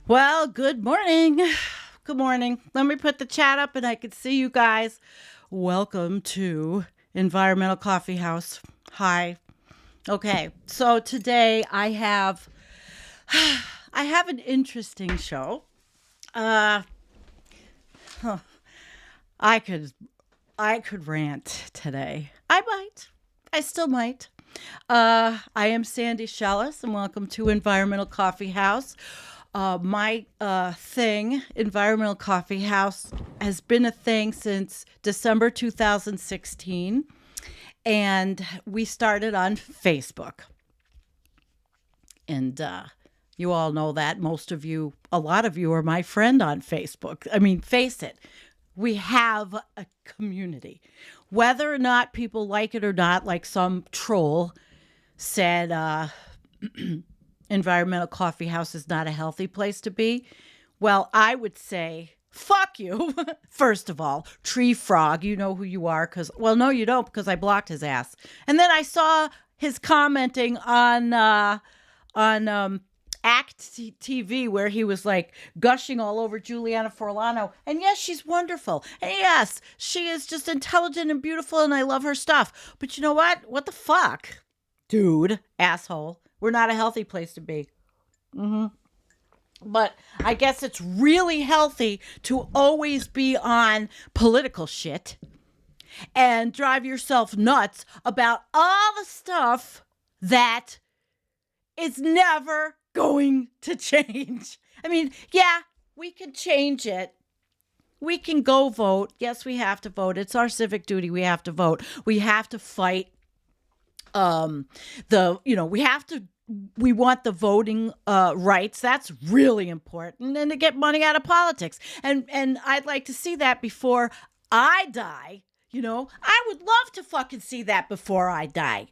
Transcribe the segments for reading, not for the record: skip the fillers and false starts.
Well, good morning. Good morning. Let me put the chat up and I can see you guys. Welcome to Environmental Coffeehouse. Hi. Okay, so today I have an interesting show. Uh I could I could rant today. I might. I still might. I am Sandy Shellis, and welcome to Environmental Coffee House. My Environmental Coffee House, has been a thing since December 2016, and we started on Facebook. And you all know that. A lot of you are my friend on Facebook. I mean, face it, we have a community. Whether or not people like it or not, like some troll said, Environmental Coffee House is not a healthy place to be. Well, I would say, fuck you. First of all, Tree Frog, you know who you are well, no, you don't, because I blocked his ass. And then I saw his commenting on Act TV where he was like gushing all over Juliana Forlano. And yes, she's wonderful. And yes, she is just intelligent and beautiful, and I love her stuff. But you know what? What the fuck? Dude, asshole. We're not a healthy place to be. But I guess it's really healthy to always be on political shit and drive yourself nuts about all the stuff that is never going to change. I mean, yeah, we can change it. We can go vote. Yes, we have to vote. It's our civic duty. We have to vote. We have to fight we want the voting rights. That's really important, and to get money out of politics. And I'd like to see that before I die. I would love to fucking see that before I die.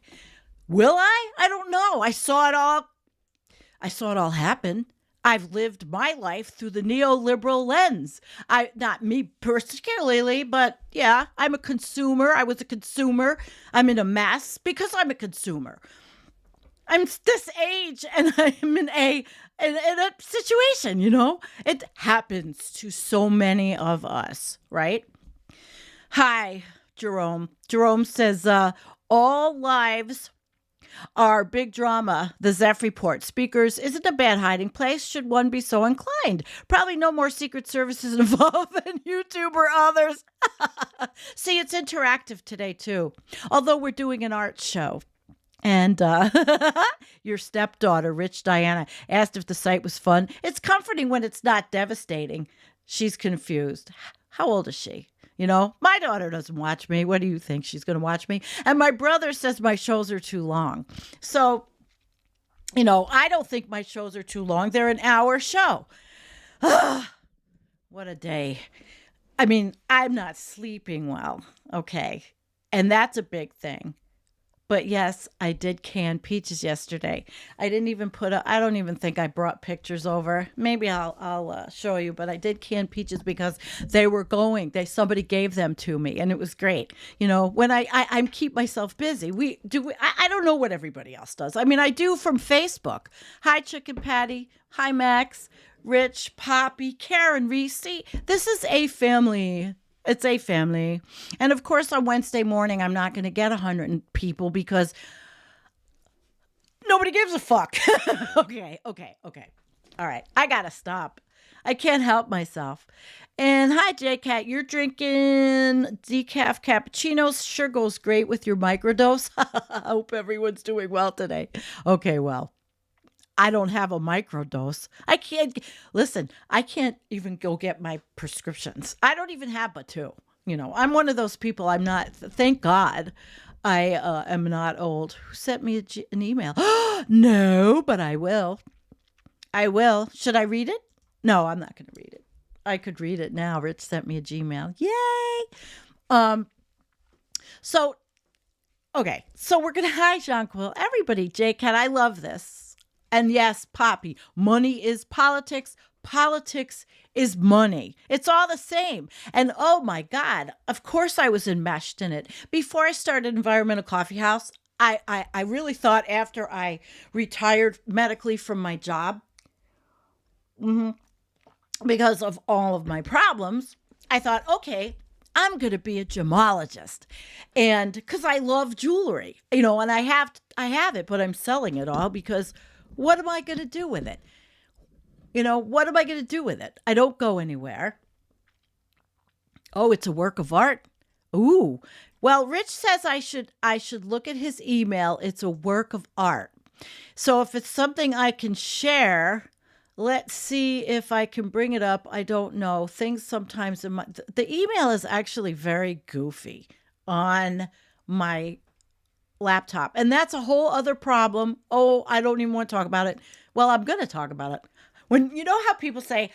Will I don't know. I saw it all happen. I've lived my life through the neoliberal lens. Not me particularly, but yeah, I'm a consumer. I was a consumer. I'm in a mess because I'm a consumer. I'm this age and I'm in a situation, It happens to so many of us, right? Hi, Jerome. Jerome says, all lives are big drama. The Zeph report. Speakers isn't a bad hiding place should one be so inclined. Probably no more secret services involved than YouTube or others. See, it's interactive today too. Although we're doing an art show. And your stepdaughter, Rich Diana, asked if the site was fun. It's comforting when it's not devastating. She's confused. How old is she? My daughter doesn't watch me. What do you think? She's going to watch me? And my brother says my shows are too long. So, I don't think my shows are too long. They're an hour show. What a day. I mean, I'm not sleeping well. Okay. And that's a big thing. But yes, I did can peaches yesterday. I don't even think I brought pictures over. Maybe I'll show you, but I did can peaches because they were somebody gave them to me and it was great. When I keep myself busy, I don't know what everybody else does. I mean, I do from Facebook. Hi, Chicken Patty. Hi, Max, Rich, Poppy, Karen, Reese. This is a family. It's a family. And of course, on Wednesday morning, I'm not going to get 100 people because nobody gives a fuck. Okay. All right. I got to stop. I can't help myself. And hi, J-Cat. You're drinking decaf cappuccinos. Sure goes great with your microdose. I hope everyone's doing well today. Okay, well. I don't have a microdose. I can't even go get my prescriptions. I don't even have but two. I'm one of those people. I'm not, thank God, I am not old. Who sent me an email? No, but I will. Should I read it? No, I'm not going to read it. I could read it now. Rich sent me a Gmail. Yay. So we're going to, hi, Jonquil. Everybody, J-Cat, I love this. And yes, Poppy, money is politics. Politics is money. It's all the same. And oh my God, of course I was enmeshed in it. Before I started Environmental Coffee House, I really thought after I retired medically from my job, because of all of my problems, I thought, okay, I'm going to be a gemologist. And because I love jewelry, and I have it, but I'm selling it all because what am I going to do with it? What am I going to do with it? I don't go anywhere. Oh, it's a work of art. Ooh. Well, Rich says I should look at his email. It's a work of art. So if it's something I can share, let's see if I can bring it up. I don't know. Things sometimes the email is actually very goofy on my laptop. And that's a whole other problem. Oh, I don't even want to talk about it. Well, I'm going to talk about it. When how people say,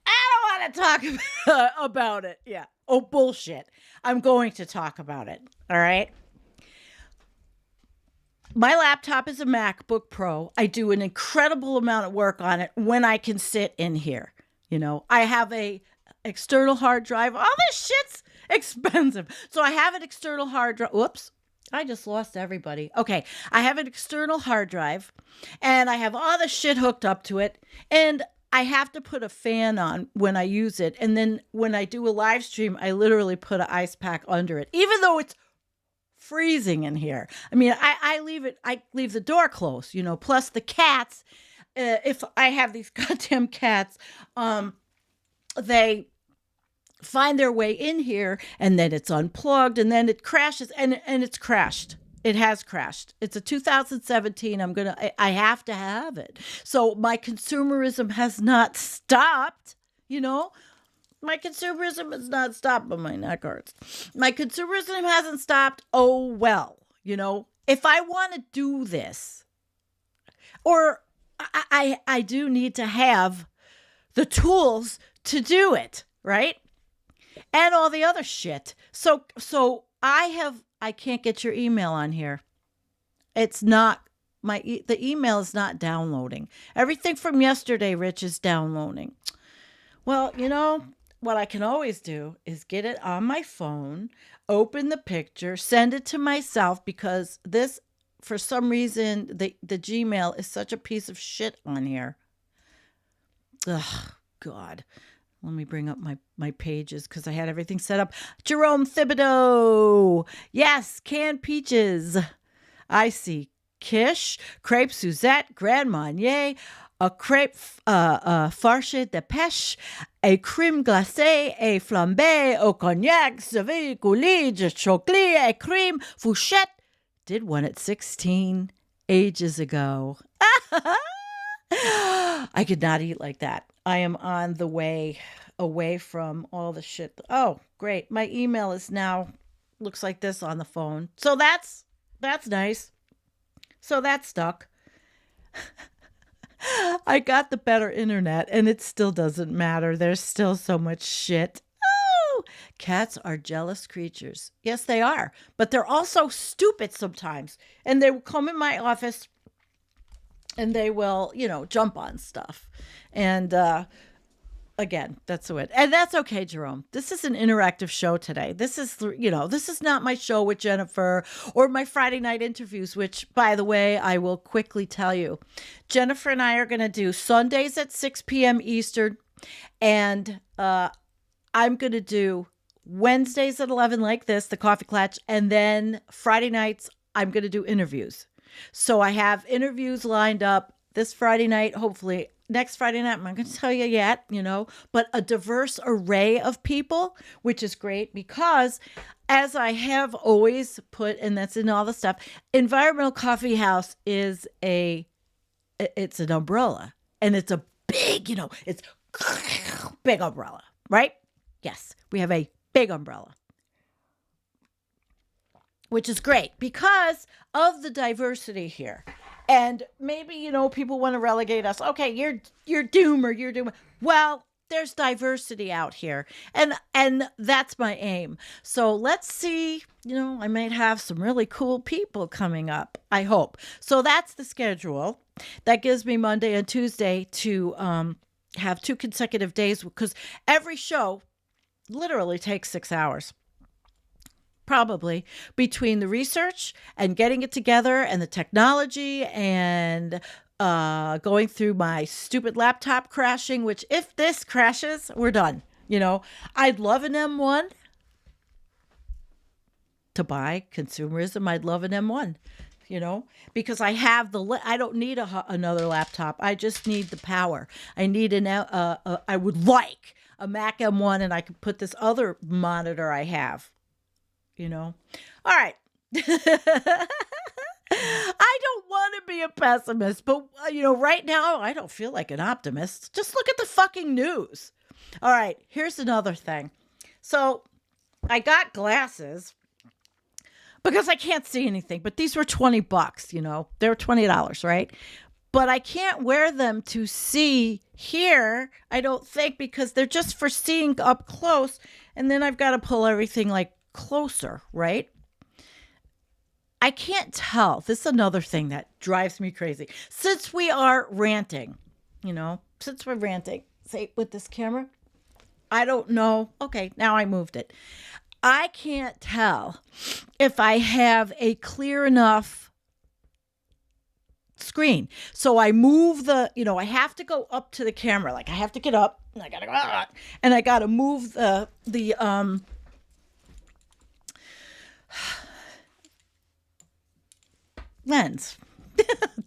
I don't want to talk about it. Yeah. Oh, bullshit. I'm going to talk about it. All right. My laptop is a MacBook Pro. I do an incredible amount of work on it when I can sit in here. I have a external hard drive. All this shit's expensive. So I have an external hard drive. Whoops. I just lost everybody. Okay. I have an external hard drive and I have all the shit hooked up to it. And I have to put a fan on when I use it. And then when I do a live stream, I literally put an ice pack under it, even though it's freezing in here. I mean, I leave the door closed, plus the cats, if I have these goddamn cats, they find their way in here and then it's unplugged and then it crashes and it's crashed. It has crashed. It's a 2017. I have to have it. So my consumerism has not stopped, My consumerism has not stopped, but my neck hurts. My consumerism hasn't stopped. Oh, well, if I want to do this, or I do need to have the tools to do it, right? And all the other shit. So I can't get your email on here. It's not the email is not downloading. Everything from yesterday, Rich, is downloading. Well, what I can always do is get it on my phone, open the picture, send it to myself because this, for some reason, the Gmail is such a piece of shit on here. Ugh, God. Let me bring up my pages because I had everything set up. Jerome Thibodeau. Yes, canned peaches. I see quiche, crepe Suzette, Grand Marnier, a crepe farce de pêche, a crème glacée, a flambé, au cognac, ceviche, coulis, de chocolat, a crème fourchette. Did one at 16 ages ago. I could not eat like that. I am on the way away from all the shit. Oh, great. My email is now looks like this on the phone. So that's nice. So that stuck. I got the better internet and it still doesn't matter. There's still so much shit. Oh, cats are jealous creatures. Yes, they are. But they're also stupid sometimes. And they will come in my office and they will, jump on stuff. And again, that's it. And that's okay, Jerome. This is an interactive show today. This is not my show with Jennifer or my Friday night interviews, which, by the way, I will quickly tell you. Jennifer and I are going to do Sundays at 6 p.m. Eastern. And I'm going to do Wednesdays at 11 like this, the Coffee Clatch. And then Friday nights, I'm going to do interviews. So I have interviews lined up this Friday night, hopefully. Next Friday night, I'm not going to tell you yet, but a diverse array of people, which is great because, as I have always put, and that's in all the stuff, Environmental Coffeehouse is it's an umbrella. And it's a big, it's big umbrella, right? Yes, we have a big umbrella. Which is great because of the diversity here. And maybe, people want to relegate us. Okay, you're doom or you're doom. Well, there's diversity out here. And that's my aim. So let's see, I might have some really cool people coming up, I hope. So that's the schedule. That gives me Monday and Tuesday to have 2 consecutive days because every show literally takes 6 hours. probably, between the research and getting it together and the technology and going through my stupid laptop crashing, which if this crashes, we're done. I'd love an M1 to buy consumerism. I'd love an M1, because I have I don't need another laptop. I just need the power. I need I would like a Mac M1, and I could put this other monitor I have, All right. I don't want to be a pessimist, but right now I don't feel like an optimist. Just look at the fucking news. All right, here's another thing. So I got glasses because I can't see anything, but these were $20, they were $20, right? But I can't wear them to see here, I don't think, because they're just for seeing up close, and then I've got to pull everything like closer, right? I can't tell. This is another thing that drives me crazy. Since we are ranting, since we're ranting, say with this camera, I don't know. Okay, now I moved it. I can't tell if I have a clear enough screen. So I move I have to go up to the camera. Like I have to get up and I gotta go, and I gotta move the lens.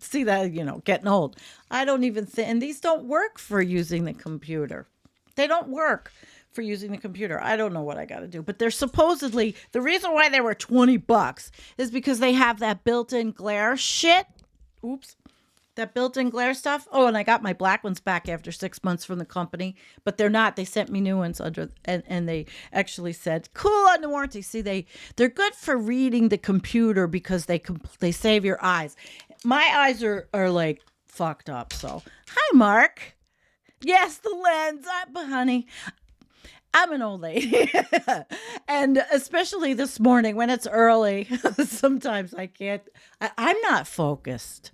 See that, getting old. I don't even think, and these don't work for using the computer. They don't work for using the computer. I don't know what I got to do, but they're supposedly, the reason why they were $20 is because they have that built-in glare shit. Oops. That built-in glare stuff. Oh, and I got my black ones back after 6 months from the company, but they're not. They sent me new ones and they actually said, cool on the warranty. See, they're good for reading the computer because they save your eyes. My eyes are like fucked up. So, hi, Mark. Yes, the lens. But honey, I'm an old lady. And especially this morning when it's early, sometimes I can't. I'm not focused.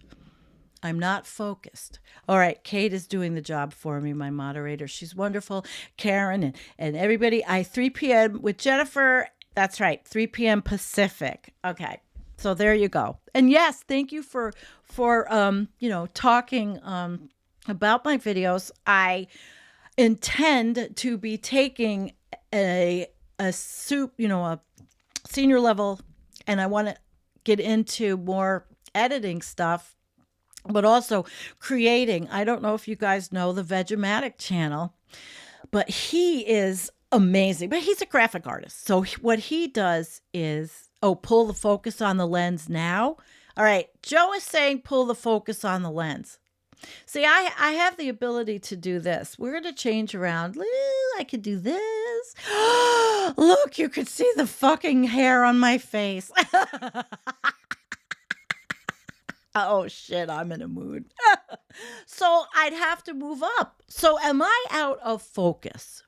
I'm not focused. All right, Kate is doing the job for me, my moderator. She's wonderful. Karen and everybody. 3 p.m. with Jennifer. That's right, 3 p.m. Pacific. Okay, so there you go. And yes, thank you for talking about my videos. I intend to be taking a senior level, and I want to get into more editing stuff, but also creating. I don't know if you guys know the Vegematic channel, but he is amazing. But he's a graphic artist. So what he does is, pull the focus on the lens now. All right, Joe is saying pull the focus on the lens. See, I have the ability to do this. We're going to change around. I could do this. Look, you could see the fucking hair on my face. Oh, shit, I'm in a mood. So I'd have to move up. So am I out of focus?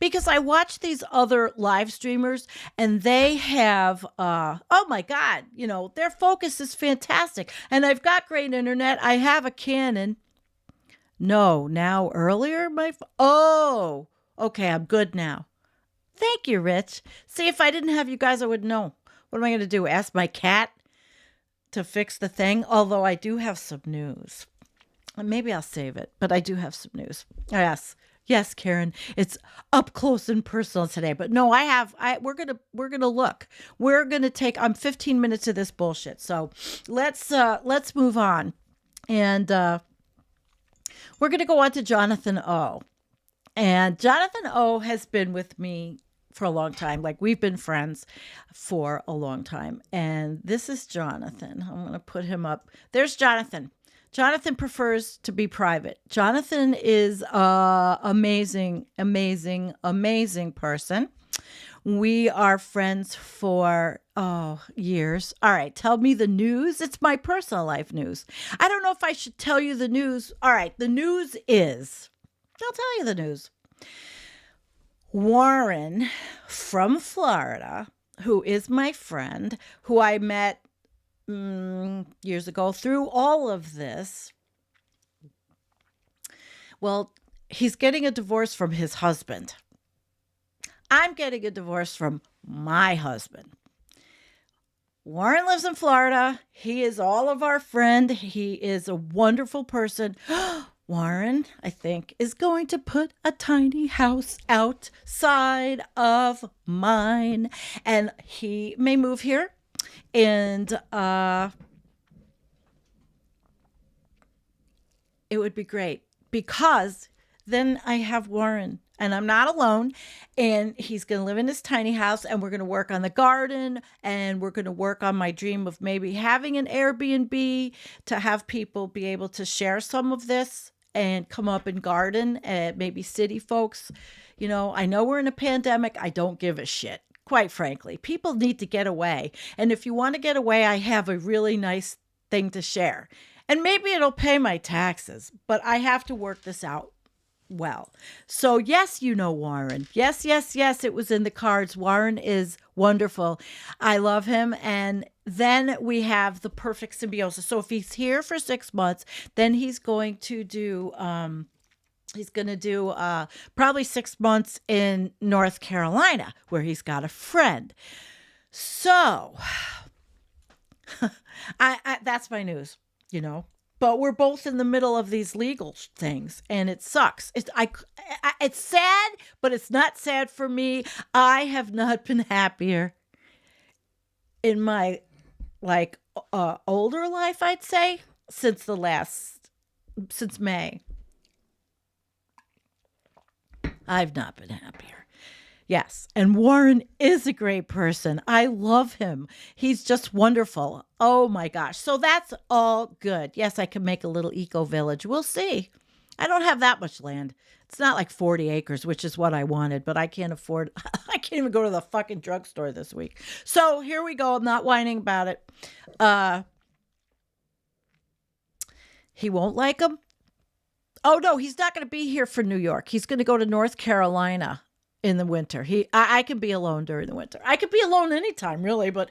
Because I watch these other live streamers and they have, oh my God, their focus is fantastic. And I've got great internet. I have a Canon. No, now earlier, oh, okay, I'm good now. Thank you, Rich. See, if I didn't have you guys, I would know. What am I going to do? Ask my cat to fix the thing? Although I do have some news. Maybe I'll save it, but I do have some news. Yes, Karen, it's up close and personal today. But no, we're gonna look. We're gonna take. I'm 15 minutes of this bullshit. So let's move on, and we're gonna go on to Jonathan O. And Jonathan O has been with me for a long time. Like, we've been friends for a long time. And this is Jonathan. I'm gonna put him up. There's Jonathan. Jonathan prefers to be private. Jonathan is an amazing, amazing, amazing person. We are friends for, years. All right, tell me the news. It's my personal life news. I don't know if I should tell you the news. All right, the news is, I'll tell you the news. Warren from Florida, who is my friend, who I met years ago through all of this. Well, he's getting a divorce from his husband. I'm getting a divorce from my husband. Warren lives in Florida. He is all of our friend. He is a wonderful person. Warren, I think, is going to put a tiny house outside of mine. And he may move here. And it would be great because then I have Warren and I'm not alone. And he's going to live in this tiny house and we're going to work on the garden and we're going to work on my dream of maybe having an Airbnb to have people be able to share some of this and come up and garden, maybe city folks. You know, I know we're in a pandemic. I don't give a shit. Quite frankly, people need to get away. And if you want to get away, I have a really nice thing to share. And maybe it'll pay my taxes, but I have to work this out well. So yes, you know Warren. Yes, yes, yes, it was in the cards. Warren is wonderful. I love him. And then we have the perfect symbiosis. So if he's here for 6 months, then he's going to do probably 6 months in North Carolina where he's got a friend. So I that's my news, you know. But we're both in the middle of these legal things, and it sucks. It's sad, but it's not sad for me. I have not been happier in my older life, I'd say, since May. I've not been happier. Yes. And Warren is a great person. I love him. He's just wonderful. Oh my gosh. So that's all good. Yes, I can make a little eco village. We'll see. I don't have that much land. It's not like 40 acres, which is what I wanted, but I can't afford, I can't even go to the fucking drugstore this week. So here we go. I'm not whining about it. He won't like him. Oh no, he's not going to be here for New York. He's going to go to North Carolina in the winter. I can be alone during the winter. I could be alone anytime, really, but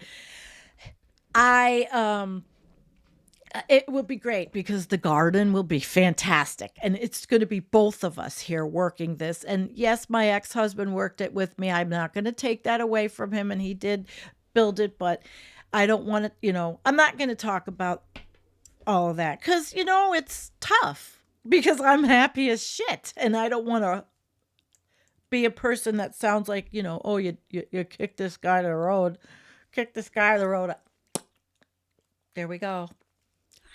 it will be great because the garden will be fantastic. And it's going to be both of us here working this. And yes, my ex-husband worked it with me. I'm not going to take that away from him. And he did build it, but I don't want to, I'm not going to talk about all of that because, it's tough because I'm happy as shit. And I don't want to be a person that sounds like, oh, you kick this guy to the road. Kick this guy to the road. There we go.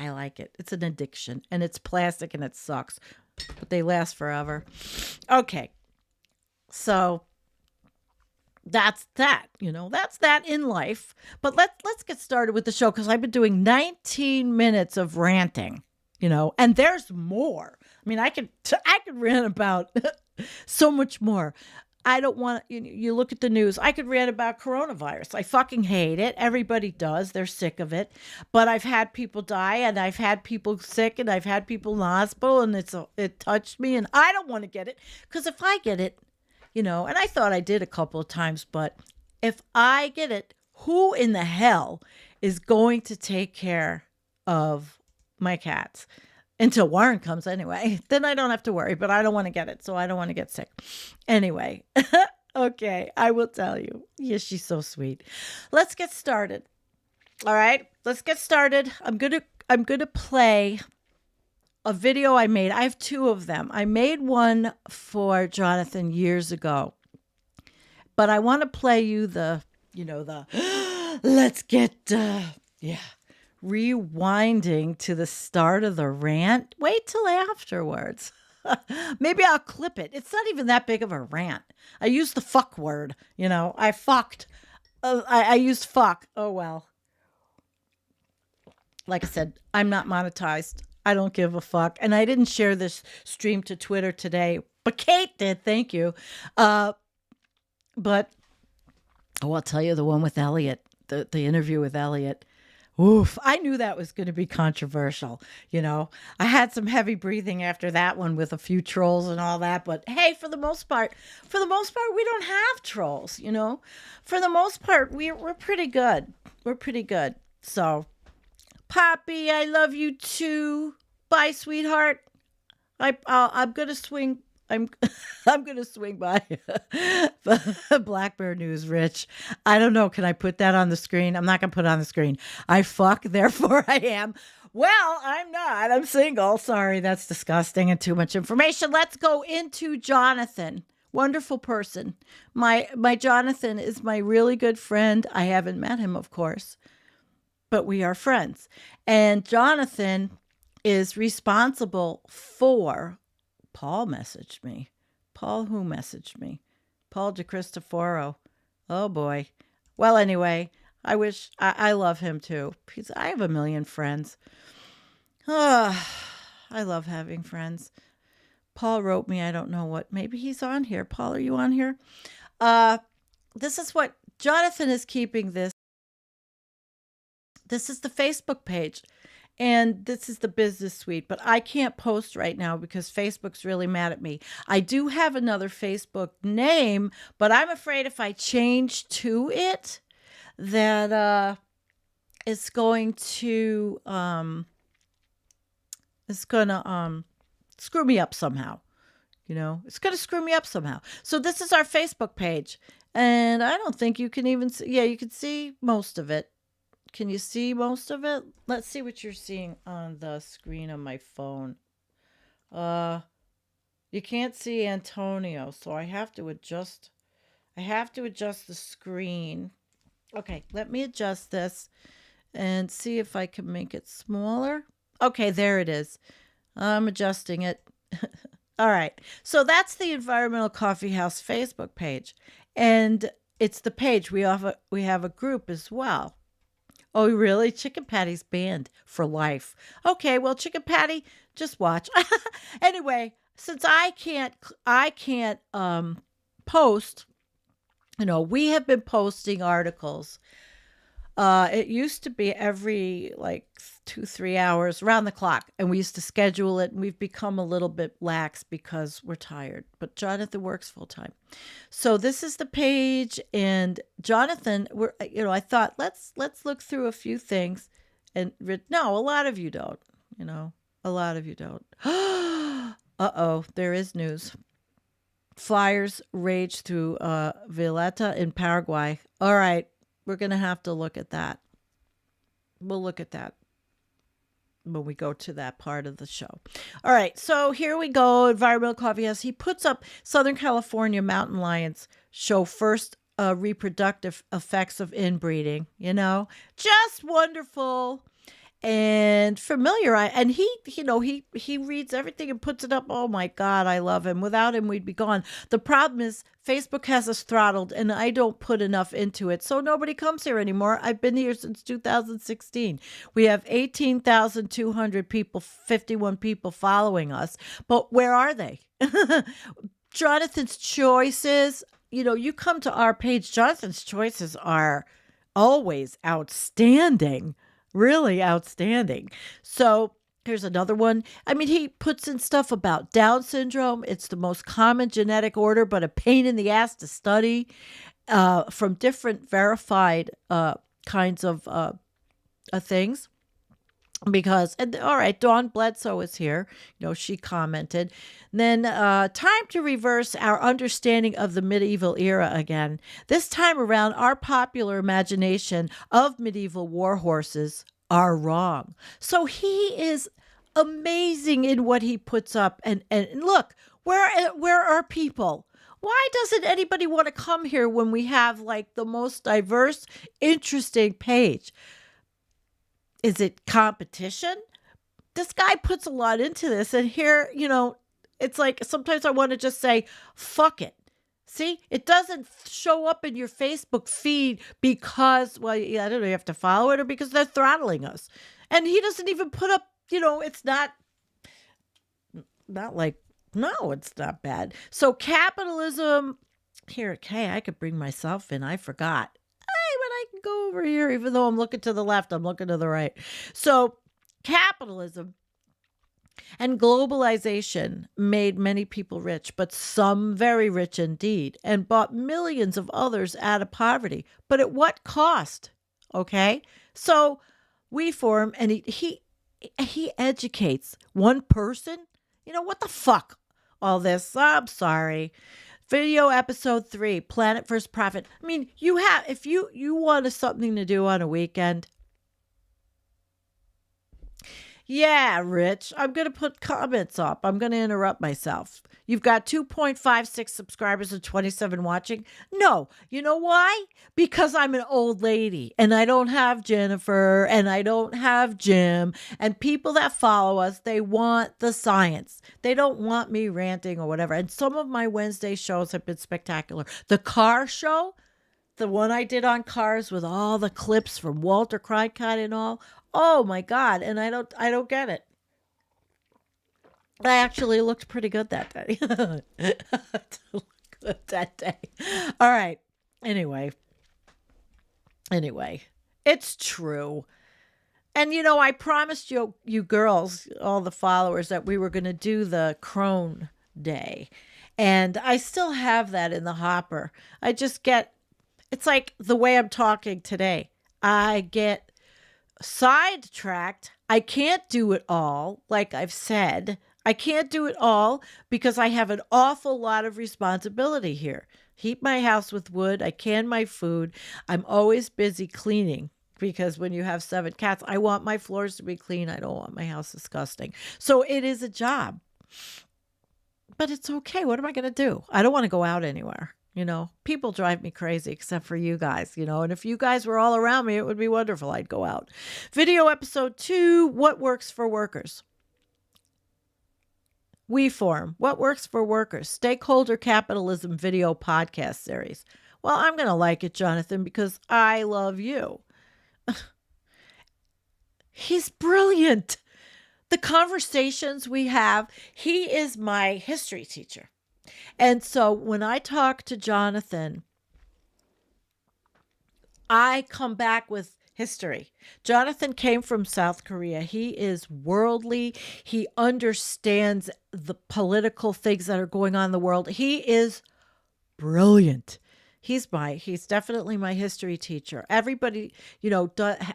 I like it. It's an addiction and it's plastic and it sucks, but they last forever. Okay. So that's that, that's that in life. But let's get started with the show because I've been doing 19 minutes of ranting, and there's more. I mean, I could rant about so much more. I don't want, you look at the news, I could rant about coronavirus. I fucking hate it. Everybody does. They're sick of it. But I've had people die and I've had people sick and I've had people in the hospital and it touched me and I don't want to get it. Because if I get it, and I thought I did a couple of times, but if I get it, who in the hell is going to take care of my cats? Until Warren comes anyway, then I don't have to worry, but I don't want to get it. So I don't want to get sick. Anyway, okay, I will tell you. Yes, she's so sweet. Let's get started. All right, let's get started. I'm gonna play a video I made. I have two of them. I made one for Jonathan years ago, but I want to play you the let's get rewinding to the start of the rant. Wait till afterwards. Maybe I'll clip it. It's not even that big of a rant. I used the fuck word. I fucked. I used fuck. Oh, well. Like I said, I'm not monetized. I don't give a fuck. And I didn't share this stream to Twitter today, but Kate did. Thank you. But I'll tell you the one with Elliot, the interview with Elliot. Oof, I knew that was going to be controversial. I had some heavy breathing after that one with a few trolls and all that. But hey, for the most part, we don't have trolls, For the most part, we're pretty good. We're pretty good. So, Poppy, I love you too. Bye, sweetheart. I'm going to swing I'm I'm gonna swing by Black Bear News, Rich. I don't know. Can I put that on the screen? I'm not gonna put it on the screen. I fuck, therefore I am. Well, I'm not. I'm single. Sorry, that's disgusting and too much information. Let's go into Jonathan. Wonderful person. My Jonathan is my really good friend. I haven't met him, of course, but we are friends. And Jonathan is responsible for Paul messaged me. Paul who messaged me? Paul DeCristoforo. Oh boy. Well, anyway, I love him too. I have a million friends. Oh, I love having friends. Paul wrote me, I don't know what. Maybe he's on here. Paul, are you on here? This is what Jonathan is keeping this. This is the Facebook page. And this is the business suite, but I can't post right now because Facebook's really mad at me. I do have another Facebook name, but I'm afraid if I change to it, that it's going to screw me up somehow. It's going to screw me up somehow. So this is our Facebook page, and I don't think you can even see. Yeah, you can see most of it. Can you see most of it? Let's see what you're seeing on the screen on my phone. You can't see Antonio, so I have to adjust the screen. Okay, let me adjust this and see if I can make it smaller. Okay, there it is. I'm adjusting it. All right. So that's the Environmental Coffeehouse Facebook page. And it's the page. We have a group as well. Oh, really? Chicken Patty's banned for life. Okay, well, Chicken Patty, just watch. Anyway, since I can't post, we have been posting articles. It used to be every 2-3 hours around the clock, and we used to schedule it, and we've become a little bit lax because we're tired, but Jonathan works full time. So this is the page, and Jonathan, I thought let's look through a few things, and no, a lot of you don't, a lot of you don't. Uh-oh, there is news. Fires rage through Villeta in Paraguay. All right. We're going to have to look at that. We'll look at that when we go to that part of the show. All right, so here we go. Environmental Coffeehouse. He puts up Southern California mountain lions show first reproductive effects of inbreeding. Just wonderful and familiar. And he reads everything and puts it up. Oh my God, I love him. Without him, we'd be gone. The problem is Facebook has us throttled, and I don't put enough into it, so nobody comes here anymore. I've been here since 2016. We have 18,200 people, 51 people following us, but where are they? Jonathan's choices, you come to our page, Jonathan's choices are always outstanding. Really outstanding. So here's another one. I mean, he puts in stuff about Down syndrome. It's the most common genetic order, but a pain in the ass to study from different verified kinds of things. All right, Dawn Bledsoe is here. She commented. Then time to reverse our understanding of the medieval era again. This time around, our popular imagination of medieval war horses are wrong. So he is amazing in what he puts up. And look, where are people? Why doesn't anybody want to come here when we have the most diverse, interesting page? Is it competition? This guy puts a lot into this. And here, it's sometimes I want to just say, fuck it. See, it doesn't show up in your Facebook feed because, I don't know, you have to follow it or because they're throttling us. And he doesn't even put up, it's not no, it's not bad. So capitalism, here, okay, I could bring myself in. I forgot. I can go over here, even though I'm looking to the left, I'm looking to the right. So capitalism and globalization made many people rich, but some very rich indeed, and brought millions of others out of poverty. But at what cost? Okay. So we form, and he educates one person. What the fuck? all this. I'm sorry. Video episode 3, Planet vs. Profit. I mean, you have, if you want something to do on a weekend. Yeah, Rich, I'm going to put comments up. I'm going to interrupt myself. You've got 2.56 subscribers and 27 watching. No, you know why? Because I'm an old lady and I don't have Jennifer and I don't have Jim, and people that follow us, they want the science. They don't want me ranting or whatever. And some of my Wednesday shows have been spectacular. The car show, the one I did on cars with all the clips from Walter Cronkite and all. Oh my God. And I don't get it. I actually looked pretty good that day. Good that day. All right. Anyway, it's true. And I promised you girls, all the followers, that we were going to do the Crone Day. And I still have that in the hopper. It's like the way I'm talking today. I get sidetracked. I can't do it all, like I've said. I can't do it all because I have an awful lot of responsibility here. Heat my house with wood. I can my food. I'm always busy cleaning because when you have 7 cats, I want my floors to be clean. I don't want my house disgusting. So it is a job. But it's okay. What am I going to do? I don't want to go out anywhere. People drive me crazy except for you guys, and if you guys were all around me, it would be wonderful. I'd go out. Video episode 2, what works for workers? WeForm, what works for workers? Stakeholder capitalism video podcast series. Well, I'm going to like it, Jonathan, because I love you. He's brilliant. The conversations we have, he is my history teacher. And so when I talk to Jonathan, I come back with history. Jonathan came from South Korea. He is worldly. He understands the political things that are going on in the world. He is brilliant. He's definitely my history teacher. Everybody,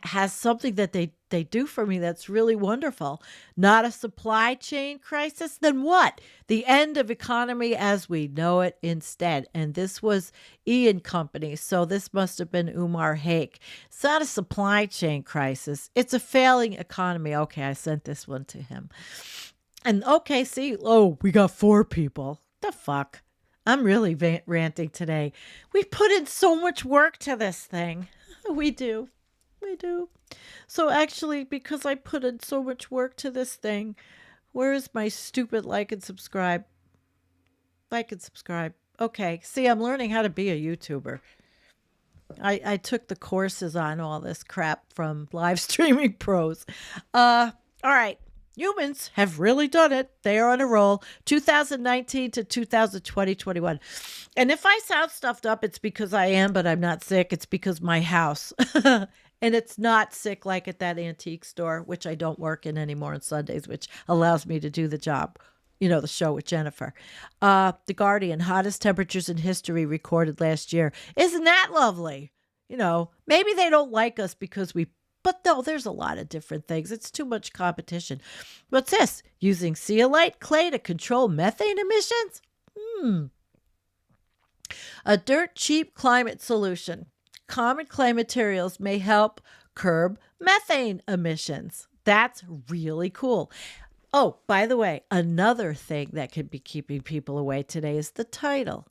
has something that they do for me that's really wonderful. Not a supply chain crisis, then what? The end of economy as we know it instead. And this was Ian Company, so this must have been Umar Haque. It's not a supply chain crisis. It's a failing economy. Okay, I sent this one to him. And okay, see, we got 4 people. The fuck? I'm really ranting today. We put in so much work to this thing. We do. So actually, because I put in so much work to this thing, where is my stupid like and subscribe? Like and subscribe. Okay. See, I'm learning how to be a YouTuber. I took the courses on all this crap from Live Streaming Pros. All right. Humans have really done it. They are on a roll. 2019 to 2020-21. And if I sound stuffed up, it's because I am, but I'm not sick. It's because my house. And it's not sick like at that antique store, which I don't work in anymore on Sundays, which allows me to do the job, the show with Jennifer. The Guardian, hottest temperatures in history recorded last year. Isn't that lovely? Maybe they don't like us because but no, there's a lot of different things. It's too much competition. What's this? Using zeolite clay to control methane emissions? A dirt cheap climate solution. Common clay materials may help curb methane emissions. That's really cool. Oh, by the way, another thing that could be keeping people away today is the title.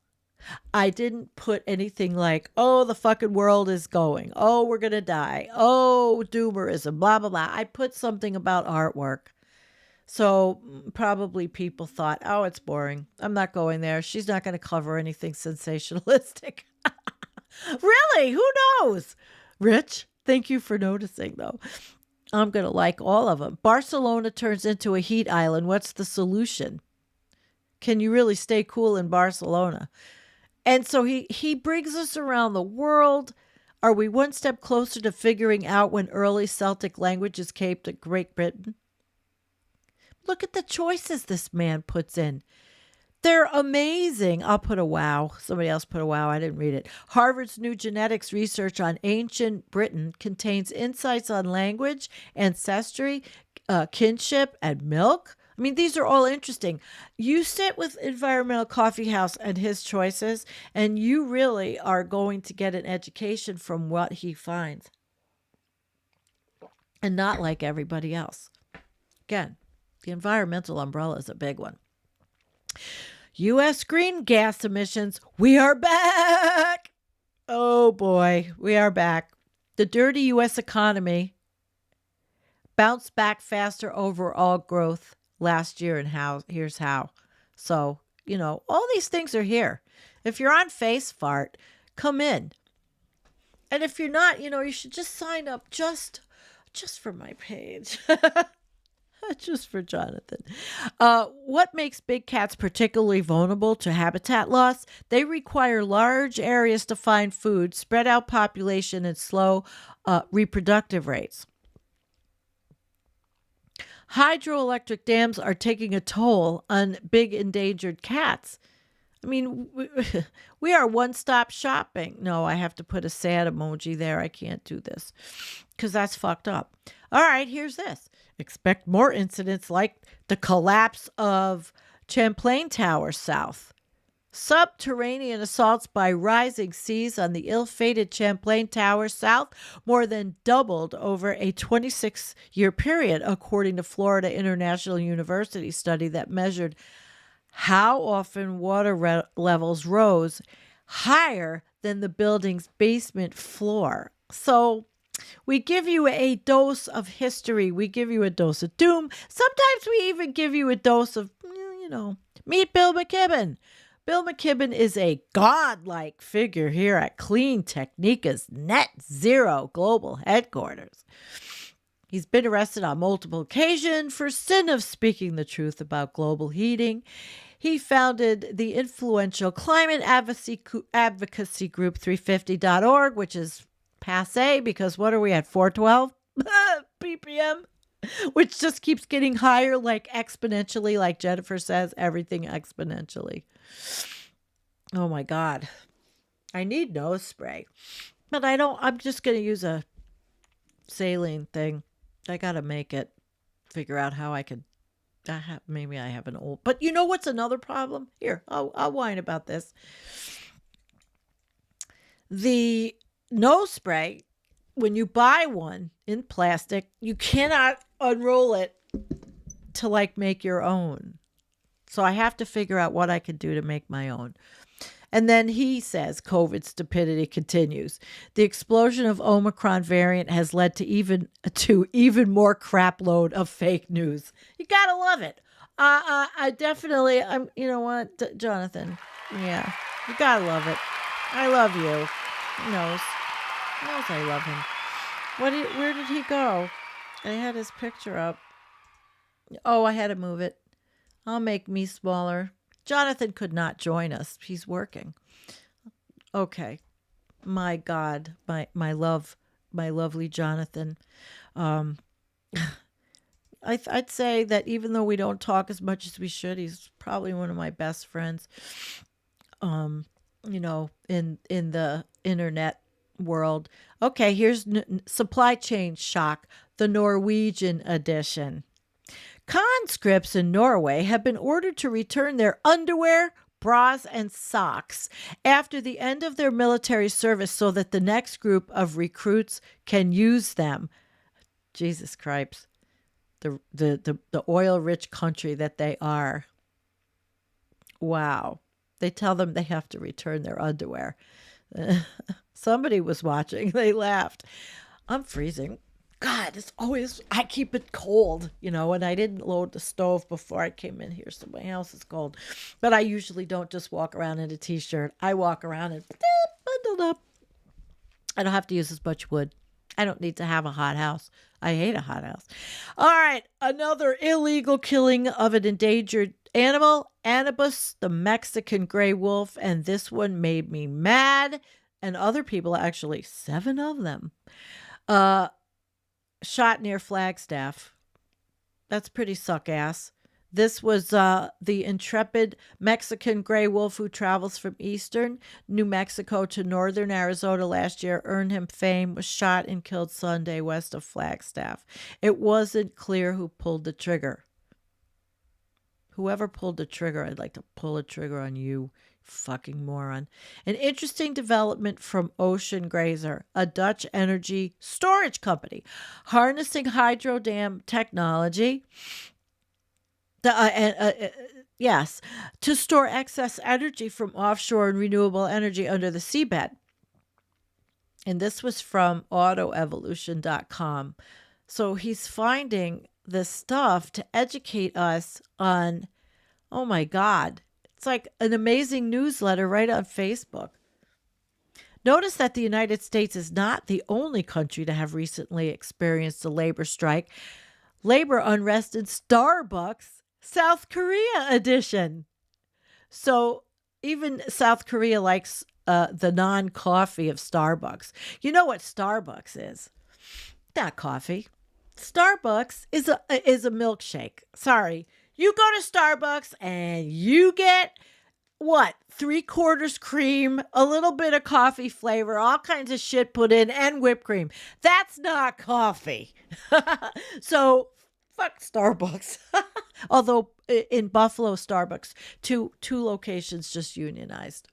I didn't put anything like, oh, the fucking world is going. Oh, we're going to die. Oh, doomerism, blah, blah, blah. I put something about artwork. So probably people thought, oh, it's boring. I'm not going there. She's not going to cover anything sensationalistic. Really? Who knows? Rich, thank you for noticing, though. I'm going to like all of them. Barcelona turns into a heat island. What's the solution? Can you really stay cool in Barcelona? And so he brings us around the world. Are we one step closer to figuring out when early Celtic languages came to Great Britain? Look at the choices this man puts in. They're amazing. I'll put a wow. Somebody else put a wow. I didn't read it. Harvard's new genetics research on ancient Britain contains insights on language, ancestry, kinship, and milk. I mean, these are all interesting. You sit with Environmental Coffeehouse and his choices, and you really are going to get an education from what he finds and not like everybody else. Again, the environmental umbrella is a big one. U.S. green gas emissions, we are back. Oh boy, we are back. The dirty U.S. economy bounced back faster overall growth last year, and here's how. So, all these things are here. If you're on Face Fart, come in. And if you're not, you should just sign up just for my page. Just for Jonathan. What makes big cats particularly vulnerable to habitat loss? They require large areas to find food, spread out population, and slow reproductive rates. Hydroelectric dams are taking a toll on big endangered cats. I mean, we are one-stop shopping. No, I have to put a sad emoji there. I can't do this because that's fucked up. All right, here's this. Expect more incidents like the collapse of Champlain Tower South. Subterranean assaults by rising seas on the ill-fated Champlain Tower South more than doubled over a 26-year period, according to Florida International University study that measured how often water levels rose higher than the building's basement floor. So we give you a dose of history. We give you a dose of doom. Sometimes we even give you a dose of, meet Bill Mckibben. Bill Mckibben is a godlike figure here at Clean Technica's Net Zero Global Headquarters. He's been arrested on multiple occasions for sin of speaking the truth about global heating. He founded the influential climate advocacy group 350.org, which is passe because what are we at, 412 ppm? Which just keeps getting higher, like exponentially, like Jennifer says, everything exponentially. Oh my God. I need nose spray. But I'm just going to use a saline thing. I got to make it, figure out how I could, maybe I have an old, but you know what's another problem? Here, I'll whine about this. The nose spray, when you buy one in plastic, you cannot unroll it to make your own. So I have to figure out what I can do to make my own. And then he says COVID stupidity continues. The explosion of Omicron variant has led to even more crap load of fake news. You gotta love it. I definitely, you know what, Jonathan? Yeah, you gotta love it. I love you. He knows I love him. Where did he go? I had his picture up. Oh, I had to move it. I'll make me smaller. Jonathan could not join us. He's working. Okay. My God, my lovely Jonathan. I'd say that even though we don't talk as much as we should, he's probably one of my best friends. In the internet world. Okay, here's supply chain shock, the Norwegian edition. Conscripts in Norway have been ordered to return their underwear, bras, and socks after the end of their military service so that the next group of recruits can use them. Jesus Christ. The oil-rich country that they are. Wow. They tell them they have to return their underwear. Somebody was watching. They laughed. I'm freezing. God, I keep it cold, and I didn't load the stove before I came in here, so my house is cold. But I usually don't just walk around in a t-shirt. I walk around and bundled up. I don't have to use as much wood. I don't need to have a hot house. I hate a hot house. All right, another illegal killing of an endangered animal, Anubis, the Mexican gray wolf, and this one made me mad, and other people, actually 7 of them, shot near Flagstaff. That's pretty suck-ass. This was the intrepid Mexican gray wolf who travels from eastern New Mexico to northern Arizona last year, earned him fame, was shot and killed Sunday west of Flagstaff. It wasn't clear who pulled the trigger. Whoever pulled the trigger, I'd like to pull a trigger on you, fucking moron. An interesting development from Ocean Grazer, a Dutch energy storage company, harnessing hydro dam technology. Yes, to store excess energy from offshore and renewable energy under the seabed. And this was from autoevolution.com. So he's finding this stuff to educate us on, oh my God, it's like an amazing newsletter right on Facebook. Notice that the United States is not the only country to have recently experienced a labor strike. Labor unrest in Starbucks, South Korea edition. So even South Korea likes the non-coffee of Starbucks. You know what Starbucks is? Not coffee. Starbucks is a milkshake. Sorry. You go to Starbucks and you get what? 3/4 cream, a little bit of coffee flavor, all kinds of shit put in, and whipped cream. That's not coffee. So fuck Starbucks. Although in Buffalo, Starbucks, two locations just unionized.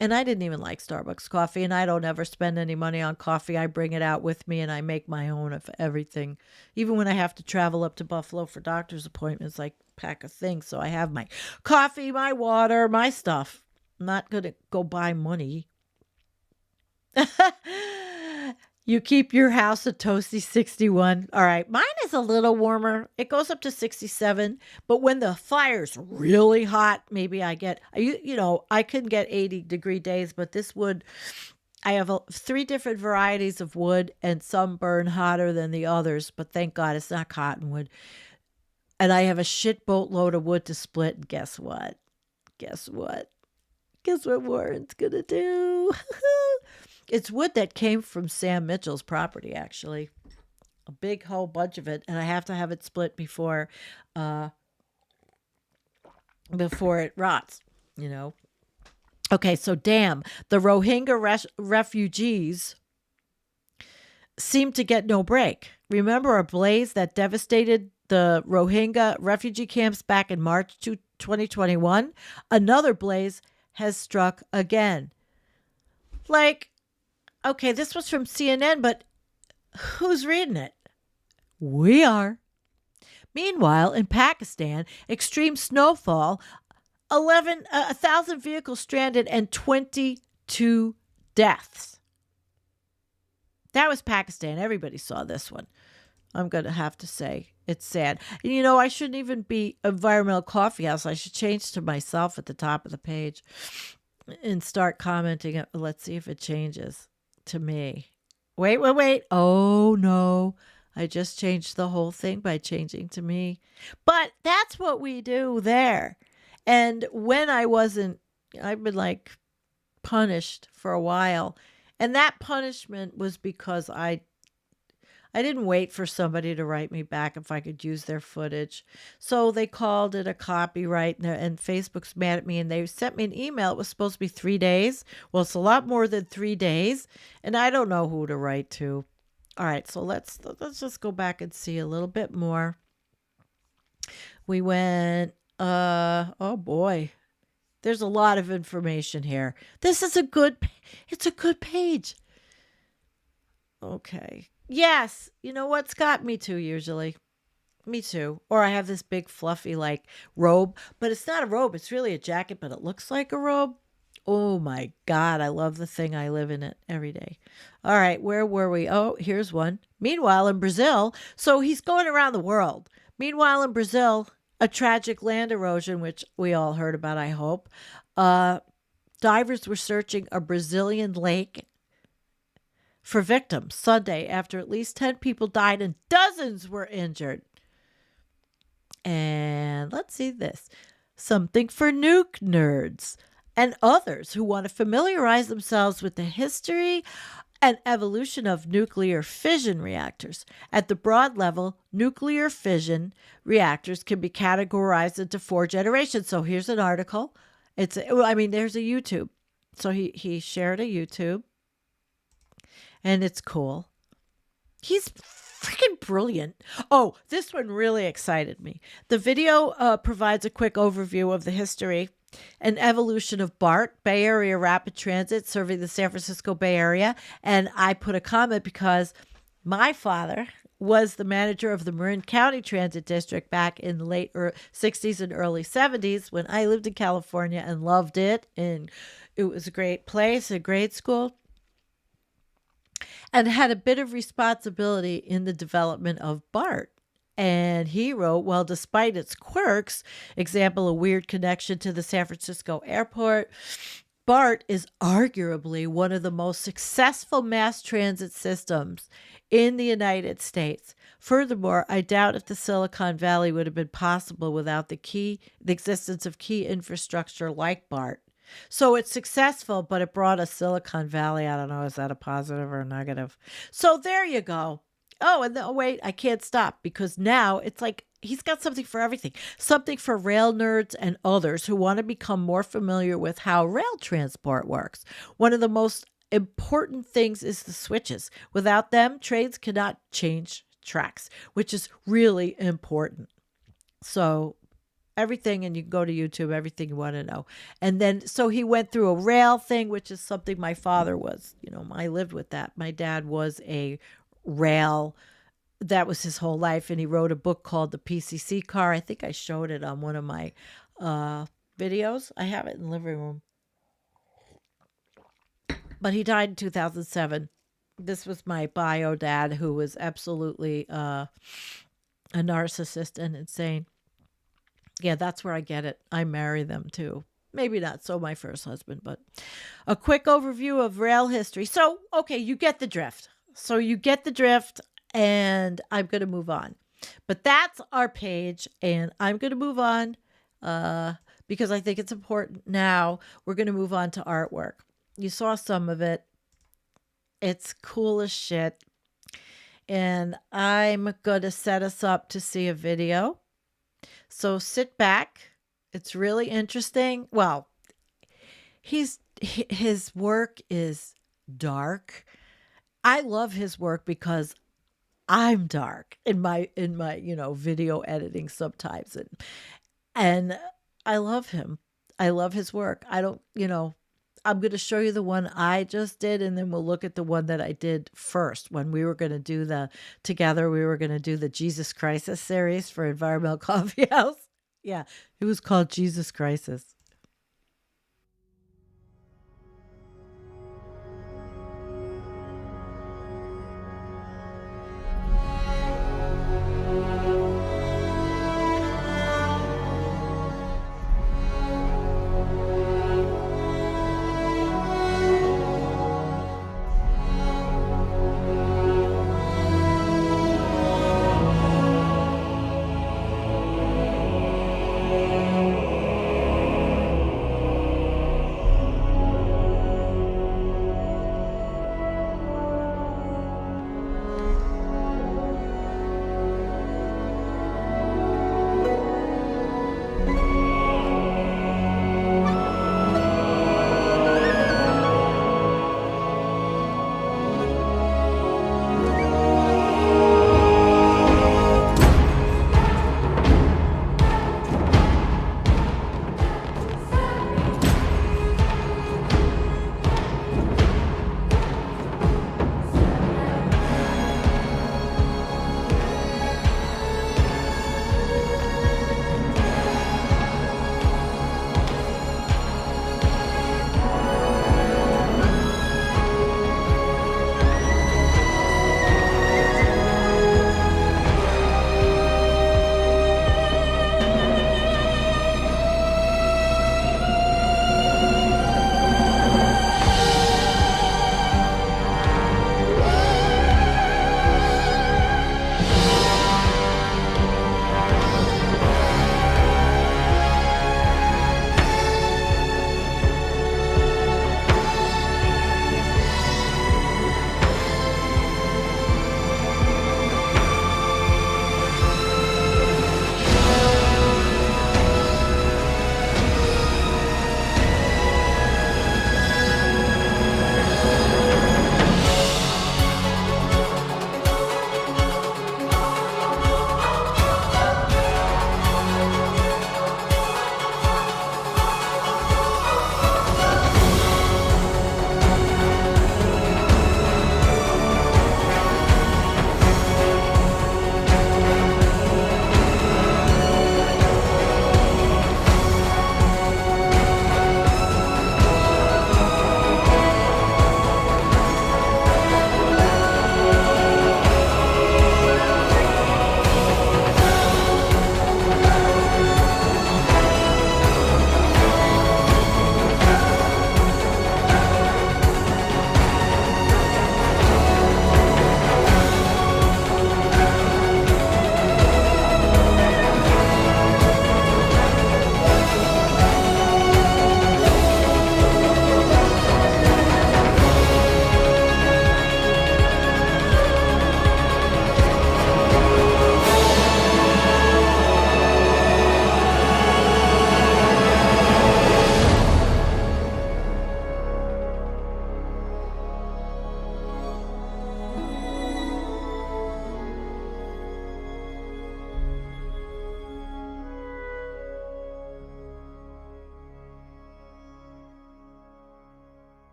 And I didn't even like Starbucks coffee, and I don't ever spend any money on coffee. I bring it out with me, and I make my own of everything. Even when I have to travel up to Buffalo for doctor's appointments, I pack a thing. So I have my coffee, my water, my stuff. I'm not going to go buy money. You keep your house a toasty 61. All right. Mine is a little warmer. It goes up to 67. But when the fire's really hot, maybe I get, I can get 80-degree days, but this wood, I have 3 different varieties of wood, and some burn hotter than the others. But thank God it's not cottonwood. And I have a shit boatload of wood to split. And guess what? Guess what Warren's going to do? It's wood that came from Sam Mitchell's property, actually. A big whole bunch of it. And I have to have it split before it rots, Okay, so the Rohingya refugees seem to get no break. Remember a blaze that devastated the Rohingya refugee camps back in March 2021? Another blaze has struck again. Okay, this was from CNN, but who's reading it? We are. Meanwhile, in Pakistan, extreme snowfall, 1,000 vehicles stranded, and 22 deaths. That was Pakistan. Everybody saw this one. I'm going to have to say it's sad. And I shouldn't even be Environmental Coffeehouse. I should change to myself at the top of the page and start commenting. Let's see if it changes to me. Wait. Oh, no. I just changed the whole thing by changing to me. But that's what we do there. And when I've been punished for a while. And that punishment was because I didn't wait for somebody to write me back if I could use their footage. So they called it a copyright, and Facebook's mad at me, and they sent me an email. It was supposed to be 3 days. Well, it's a lot more than 3 days, and I don't know who to write to. All right, so let's just go back and see a little bit more. We went, oh boy, there's a lot of information here. It's a good page. Okay. Yes, you know what's got me too usually. Me too. Or I have this big fluffy robe, but it's not a robe. It's really a jacket, but it looks like a robe. Oh my God, I love the thing. I live in it every day. All right, where were we? Oh, here's one. Meanwhile, in Brazil, so he's going around the world. Meanwhile, in Brazil, a tragic land erosion, which we all heard about, I hope. Divers were searching a Brazilian lake for victims Sunday after at least 10 people died and dozens were injured. And let's see this. Something for nuke nerds and others who want to familiarize themselves with the history and evolution of nuclear fission reactors. At the broad level, nuclear fission reactors can be categorized into 4 generations. So here's an article. There's a YouTube. So he shared a YouTube. And it's cool. He's freaking brilliant. Oh, this one really excited me. The video provides a quick overview of the history and evolution of BART, Bay Area Rapid Transit, serving the San Francisco Bay Area. And I put a comment because my father was the manager of the Marin County Transit District back in the late 60s and early 70s when I lived in California and loved it. And it was a great place, a great school, and had a bit of responsibility in the development of BART. And he wrote, well, despite its quirks, example, a weird connection to the San Francisco airport, BART is arguably one of the most successful mass transit systems in the United States. Furthermore, I doubt if the Silicon Valley would have been possible without the existence of key infrastructure like BART. So it's successful, but it brought us Silicon Valley. I don't know, is that a positive or a negative? So there you go. Oh, and wait, I can't stop because now it's like he's got something for everything. Something for rail nerds and others who want to become more familiar with how rail transport works. One of the most important things is the switches. Without them, trains cannot change tracks, which is really important. So everything, and you can go to YouTube, everything you want to know. And then, so he went through a rail thing, which is something my father was, I lived with that. My dad was a rail, that was his whole life. And he wrote a book called The PCC Car. I think I showed it on one of my videos. I have it in the living room. But he died in 2007. This was my bio dad, who was absolutely a narcissist and insane. Yeah, that's where I get it. I marry them too. Maybe not so my first husband, but a quick overview of rail history. So, okay, you get the drift. And I'm going to move on. But that's our page, and I'm going to move on because I think it's important. Now, we're going to move on to artwork. You saw some of it. It's cool as shit. And I'm going to set us up to see a video. So sit back. It's really interesting. Well, his work is dark. I love his work because I'm dark in my video editing sometimes, and I love him. I love his work. I'm going to show you the one I just did, and then we'll look at the one that I did first when we were going to do the Jesus Crisis series for Environmental Coffeehouse. Yeah, it was called Jesus Crisis.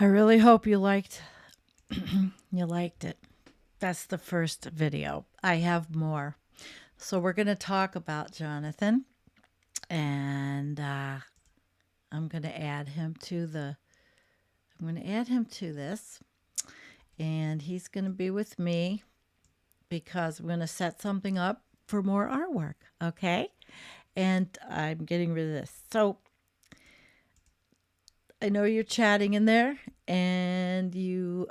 I really hope you liked it. That's the first video. I have more. So we're going to talk about Jonathan, and I'm going to add him to this, and he's going to be with me because we're going to set something up for more artwork, okay? And I'm getting rid of this. So I know you're chatting in there, and you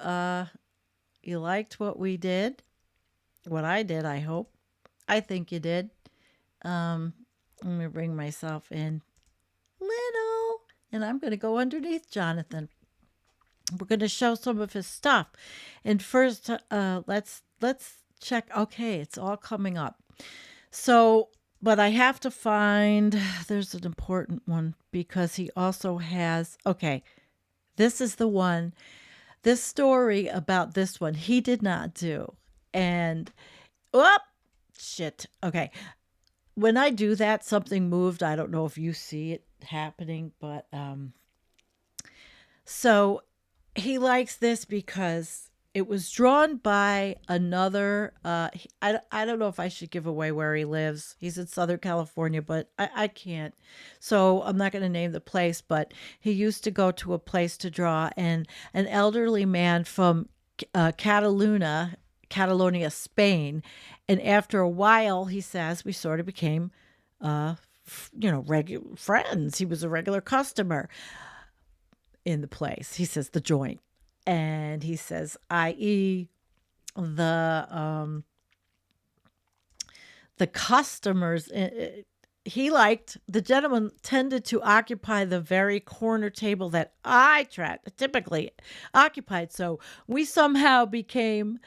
liked what we did, what I did, I hope. I think you did. I'm going to bring myself in little, and I'm going to go underneath Jonathan. We're going to show some of his stuff. And first, let's check. Okay, it's all coming up. So, but I have to find, there's an important one because he also has, okay, this is the one, this story about this one, he did not do. And, shit. Okay. When I do that, something moved. I don't know if you see it happening, but, so he likes this because it was drawn by another, I don't know if I should give away where he lives. He's in Southern California, but I can't. So I'm not going to name the place, but he used to go to a place to draw, and an elderly man from Catalonia, Spain. And after a while, he says, we sort of became, regular friends. He was a regular customer in the place. He says the joint. And he says, i.e. the customers, he liked, the gentleman tended to occupy the very corner table that I typically occupied. So we somehow became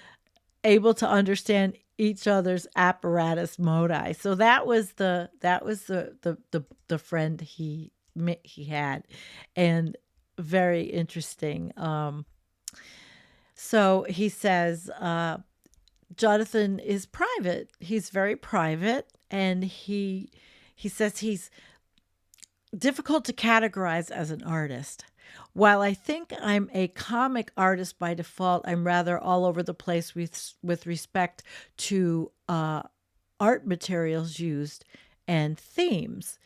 able to understand each other's apparatus modi. So that was the friend he had, and very interesting. So he says, Jonathan is private. He's very private, and he says he's difficult to categorize as an artist. While I think I'm a comic artist by default, I'm rather all over the place with respect to art materials used and themes.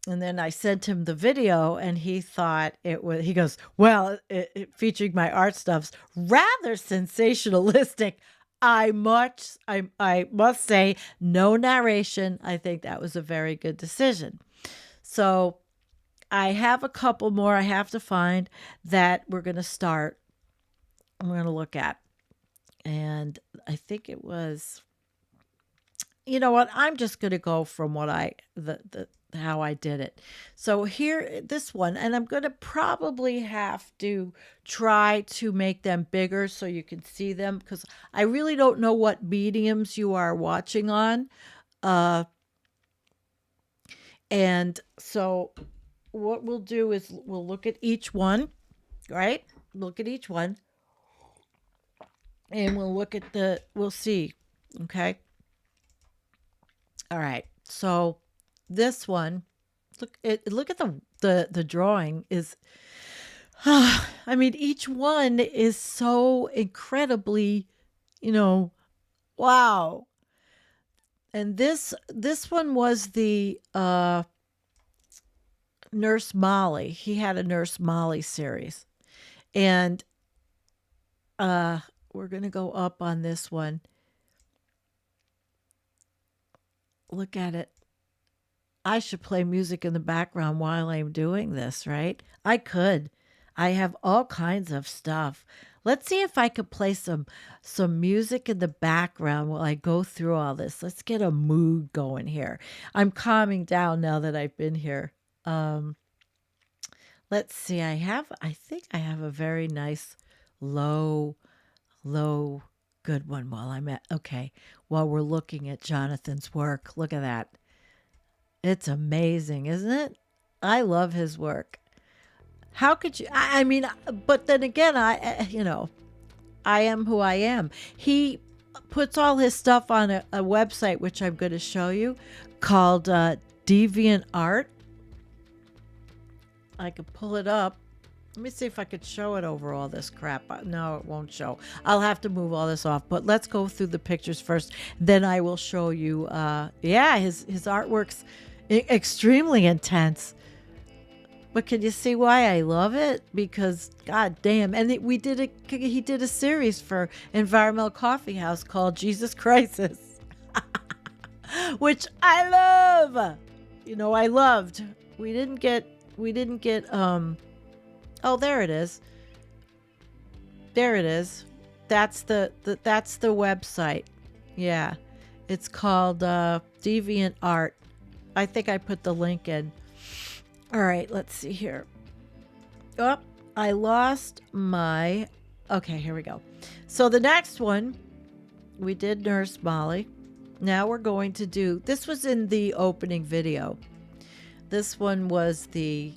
And then I sent him the video, and he thought it was, he goes, well, it featuring my art stuff's rather sensationalistic. I must say, no narration. I think that was a very good decision. So I have a couple more I have to find that we're going to start. I'm going to look at. And I think it was, you know what? I'm just going to go from what how I did it. So here, this one, and I'm going to probably have to try to make them bigger so you can see them, because I really don't know what mediums you are watching on. And so what we'll do is we'll look at each one, right? Look at each one. And we'll look at we'll see. Okay. All right. So this one, look at the drawing is, I mean, each one is so incredibly, wow. And this one was the Nurse Molly. He had a Nurse Molly series. And we're going to go up on this one. Look at it. I should play music in the background while I'm doing this, right? I could. I have all kinds of stuff. Let's see if I could play some music in the background while I go through all this. Let's get a mood going here. I'm calming down now that I've been here. Let's see. I think I have a very nice low good one while we're looking at Jonathan's work. Look at that. It's amazing, isn't it? I love his work. How could you? I mean, but then again, I am who I am. He puts all his stuff on a website, which I'm going to show you, called Deviant Art. I could pull it up. Let me see if I could show it over all this crap. No, it won't show. I'll have to move all this off. But let's go through the pictures first. Then I will show you. Yeah, his artwork's extremely intense. But can you see why I love it? Because god damn, and he did a series for Environmental Coffeehouse called Jesus Crisis, which I love. I loved. We didn't get. Oh, there it is. There it is. That's the website. Yeah. It's called Deviant Art. I think I put the link in. All right, let's see here. Oh, I lost my... Okay, here we go. So the next one, we did Nurse Molly. Now we're going to do... This was in the opening video. This one was the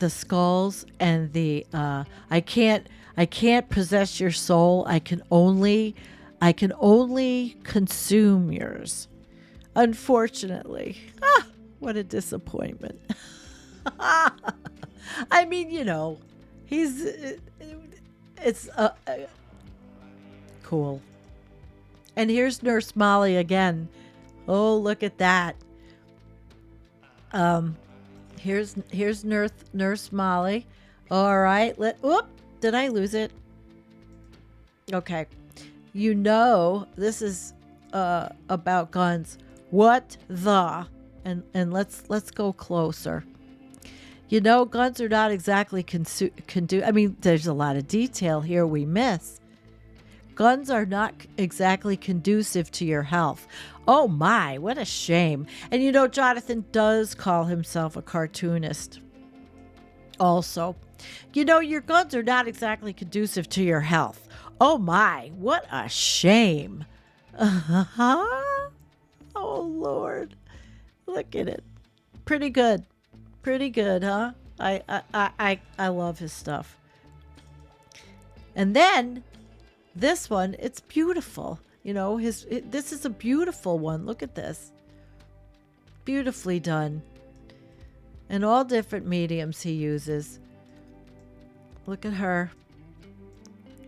skulls and the I can't possess your soul. I can only consume yours. Unfortunately. What a disappointment. I mean, it's cool. And here's Nurse Molly again. Oh, look at that. Here's Nurse Molly. All right. Whoop. Did I lose it? Okay. This is about guns. What the? And let's go closer. Guns are not exactly I mean, there's a lot of detail here we miss. Guns are not exactly conducive to your health. Oh my, what a shame. And Jonathan does call himself a cartoonist. Also, your guns are not exactly conducive to your health. Oh my, what a shame. Oh Lord. Look at it. Pretty good. Pretty good, huh? I love his stuff. And then this one, it's beautiful. This is a beautiful one. Look at this. Beautifully done. And all different mediums he uses. Look at her.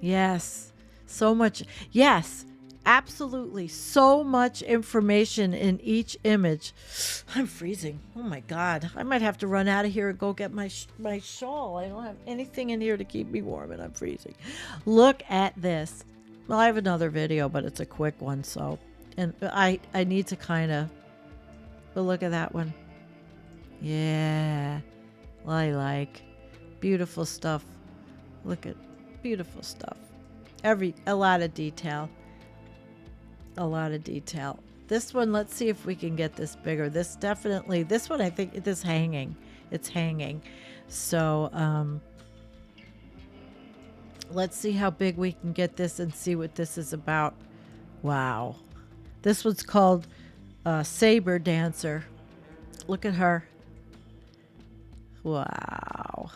Yes. So much. Yes. Absolutely. So much information in each image. I'm freezing. Oh my God. I might have to run out of here and go get my shawl. I don't have anything in here to keep me warm and I'm freezing. Look at this. Well, I have another video, but it's a quick one. So, and I need to kind of, but look at that one. Yeah. I like beautiful stuff. Look at beautiful stuff. A lot of detail. A lot of detail. This one, let's see if we can get this bigger. This one, I think it's hanging. It's hanging. So, let's see how big we can get this and see what this is about. Wow. This one's called Saber Dancer. Look at her. Wow.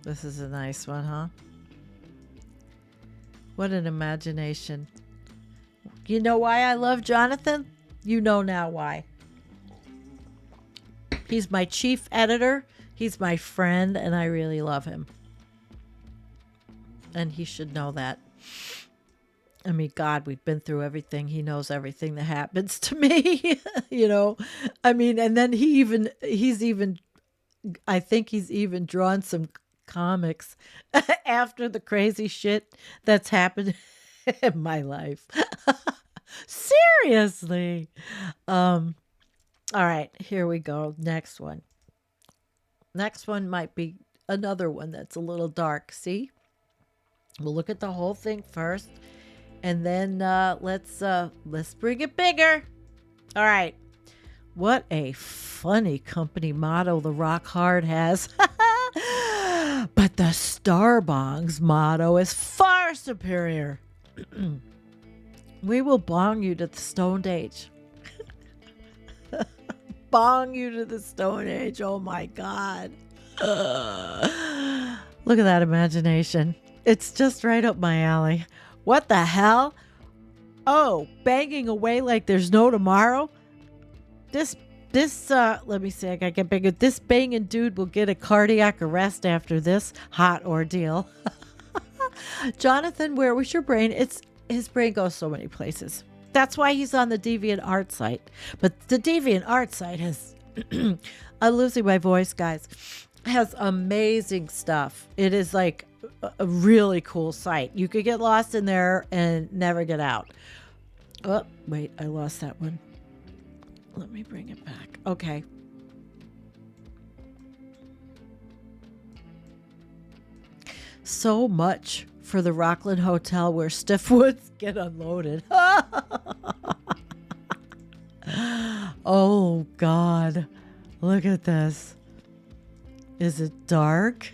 This is a nice one, huh? What an imagination. You know why I love Jonathan? You know now why. He's my chief editor. He's my friend, and I really love him. And he should know that. I mean, God, we've been through everything. He knows everything that happens to me. I mean, and then I think he's even drawn some comics after the crazy shit that's happened in my life. Seriously. All right, here we go. Next one. Next one might be another one that's a little dark. See? We'll look at the whole thing first, and then let's bring it bigger. All right. What a funny company motto the Rock Hard has. But the Starbong's motto is far superior. We will bong you to the Stone Age. Bong you to the Stone Age. Oh my God. Look at that imagination. It's just right up my alley. What the hell? Oh, banging away like there's no tomorrow. This let me see, I gotta get bigger. This banging dude will get a cardiac arrest after this hot ordeal. Jonathan, where was your brain? His brain goes so many places. That's why he's on the DeviantArt site. But the DeviantArt site has I'm losing my voice, guys. Has amazing stuff. It is like a really cool site. You could get lost in there and never get out. Oh, wait, I lost that one. Let me bring it back. Okay. So much for the Rockland Hotel where stiff woods get unloaded. Oh, God. Look at this. Is it dark?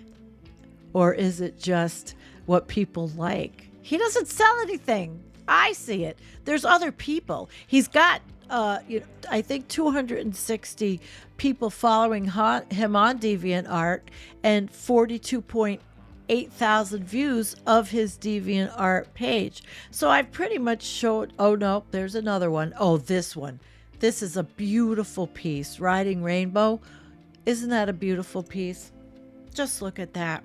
Or is it just what people like? He doesn't sell anything. I see it. There's other people. He's got, I think 260 people following him on DeviantArt and 42.8 thousand views of his DeviantArt page. So I've pretty much showed, oh no, there's another one. Oh, this one. This is a beautiful piece. Riding Rainbow. Isn't that a beautiful piece? Just look at that.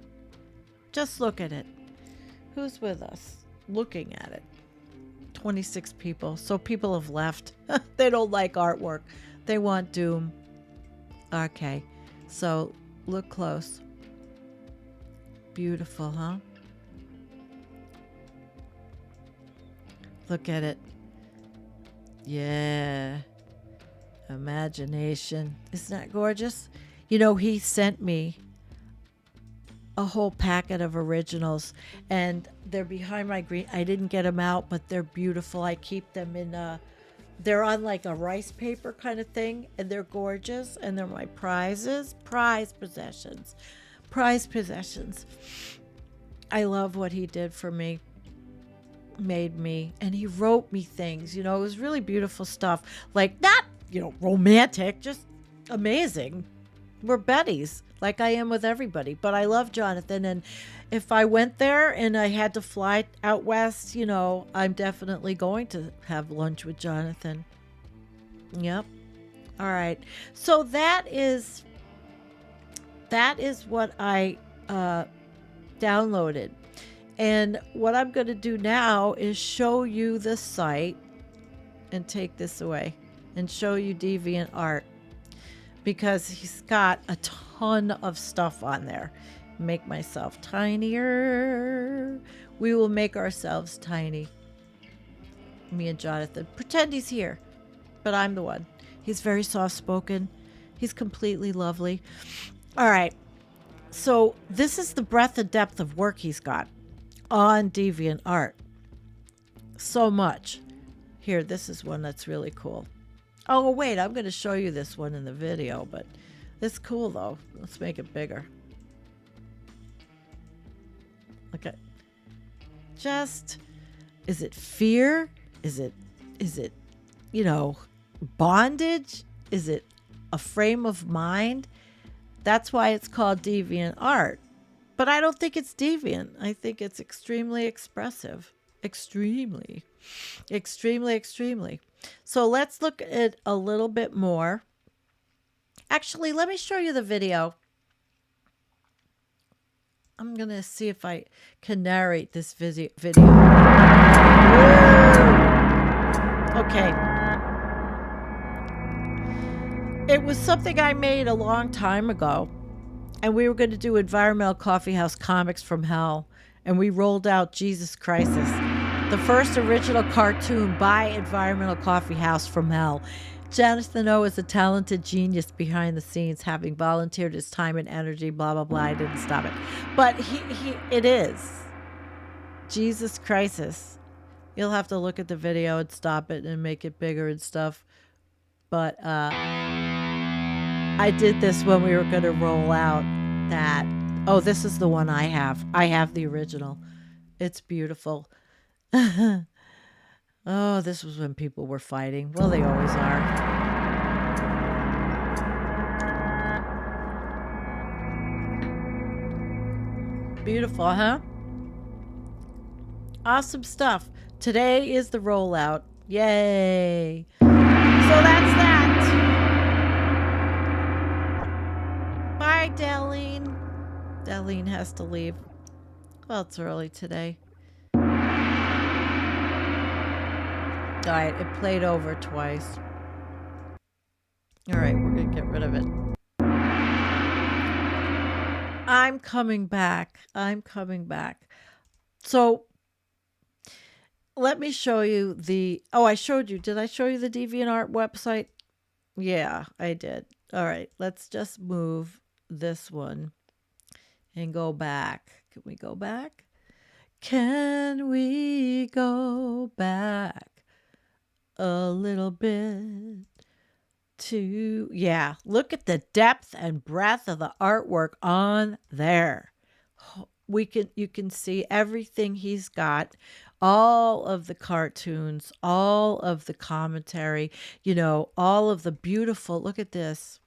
Just look at it. Who's with us looking at it? 26 people. So people have left. They don't like artwork. They want doom. Okay. So look close. Beautiful, huh? Look at it. Yeah. Imagination. Isn't that gorgeous? You know, he sent me a whole packet of originals and they're behind my green. I didn't get them out, but they're beautiful. I keep them in they're on like a rice paper kind of thing and they're gorgeous and they're my prize possessions. I love what he did for me. Made me, and he wrote me things, you know, it was really beautiful stuff, like not, you know, romantic, just amazing. We're Betties, like I am with everybody, but I love Jonathan, and if I went there and I had to fly out west, you know, I'm definitely going to have lunch with Jonathan. Yep. All right, so that is what I downloaded. And what I'm going to do now is show you the site and take this away and show you DeviantArt because he's got a ton of stuff on there. Make myself tinier. We will make ourselves tiny. Me and Jonathan. Pretend he's here, but I'm the one. He's very soft-spoken. He's completely lovely. All right. So this is the breadth and depth of work he's got on DeviantArt. So much. Here, this is one that's really cool. Oh, wait, I'm going to show you this one in the video, but it's cool, though. Let's make it bigger. Look at, just, is it fear? Is it, you know, bondage? Is it a frame of mind? That's why it's called DeviantArt. But I don't think it's deviant. I think it's extremely expressive. Extremely. So let's look at it a little bit more. Actually, let me show you the video. I'm going to see if I can narrate this video. Okay. It was something I made a long time ago. And we were going to do Environmental Coffeehouse Comics from Hell. And we rolled out Jesus Crisis, the first original cartoon by Environmental Coffeehouse from Hell. Jonathan O is a talented genius behind the scenes, having volunteered his time and energy, blah, blah, blah. I didn't stop it. But it is Jesus Crisis. You'll have to look at the video and stop it and make it bigger and stuff. But I did this when we were going to roll out that. Oh, this is the one I have. I have the original. It's beautiful. Oh, this was when people were fighting. Well, they always are. Beautiful, huh? Awesome stuff. Today is the rollout. Yay. So that's that. Bye, Darlene. Darlene has to leave. Well, it's early today. All right, it played over twice. All right, we're going to get rid of it. I'm coming back. So let me show you I showed you. Did I show you the DeviantArt website? Yeah, I did. All right, let's just move this one and go back. Can we go back? Can we go back a little bit to, yeah, look at the depth and breadth of the artwork on there. You can see everything he's got, all of the cartoons, all of the commentary, all of the beautiful, look at this.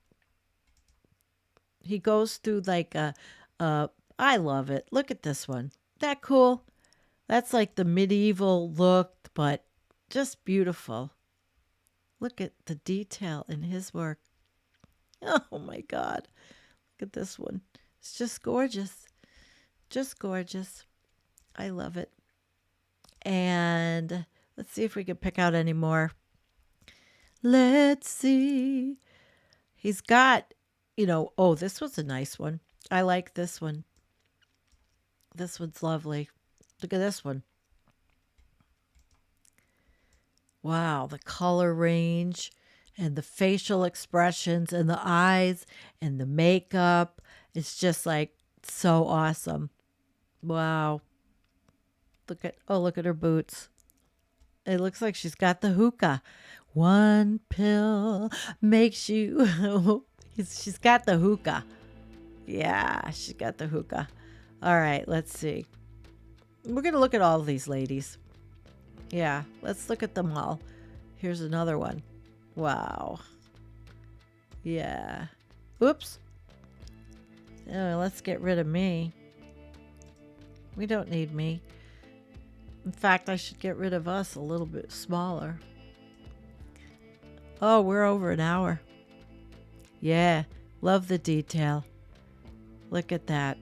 He goes through like I love it. Look at this one. That cool? That's like the medieval look, but just beautiful. Look at the detail in his work. Oh my God. Look at this one. It's just gorgeous. Just gorgeous. I love it. And let's see if we can pick out any more. Let's see. He's got, oh, this was a nice one. I like this one. This one's lovely. Look at this one. Wow, the color range and the facial expressions and the eyes and the makeup. It's just like so awesome. Wow. Look at her boots. It looks like she's got the hookah. One pill makes you... she's got the hookah. Yeah, she's got the hookah. All right, let's see. We're going to look at all of these ladies. Yeah, let's look at them all. Here's another one. Wow. Yeah. Oops. Oh, let's get rid of me. We don't need me. In fact, I should get rid of us a little bit smaller. Oh, we're over an hour. Yeah, love the detail. Look at that.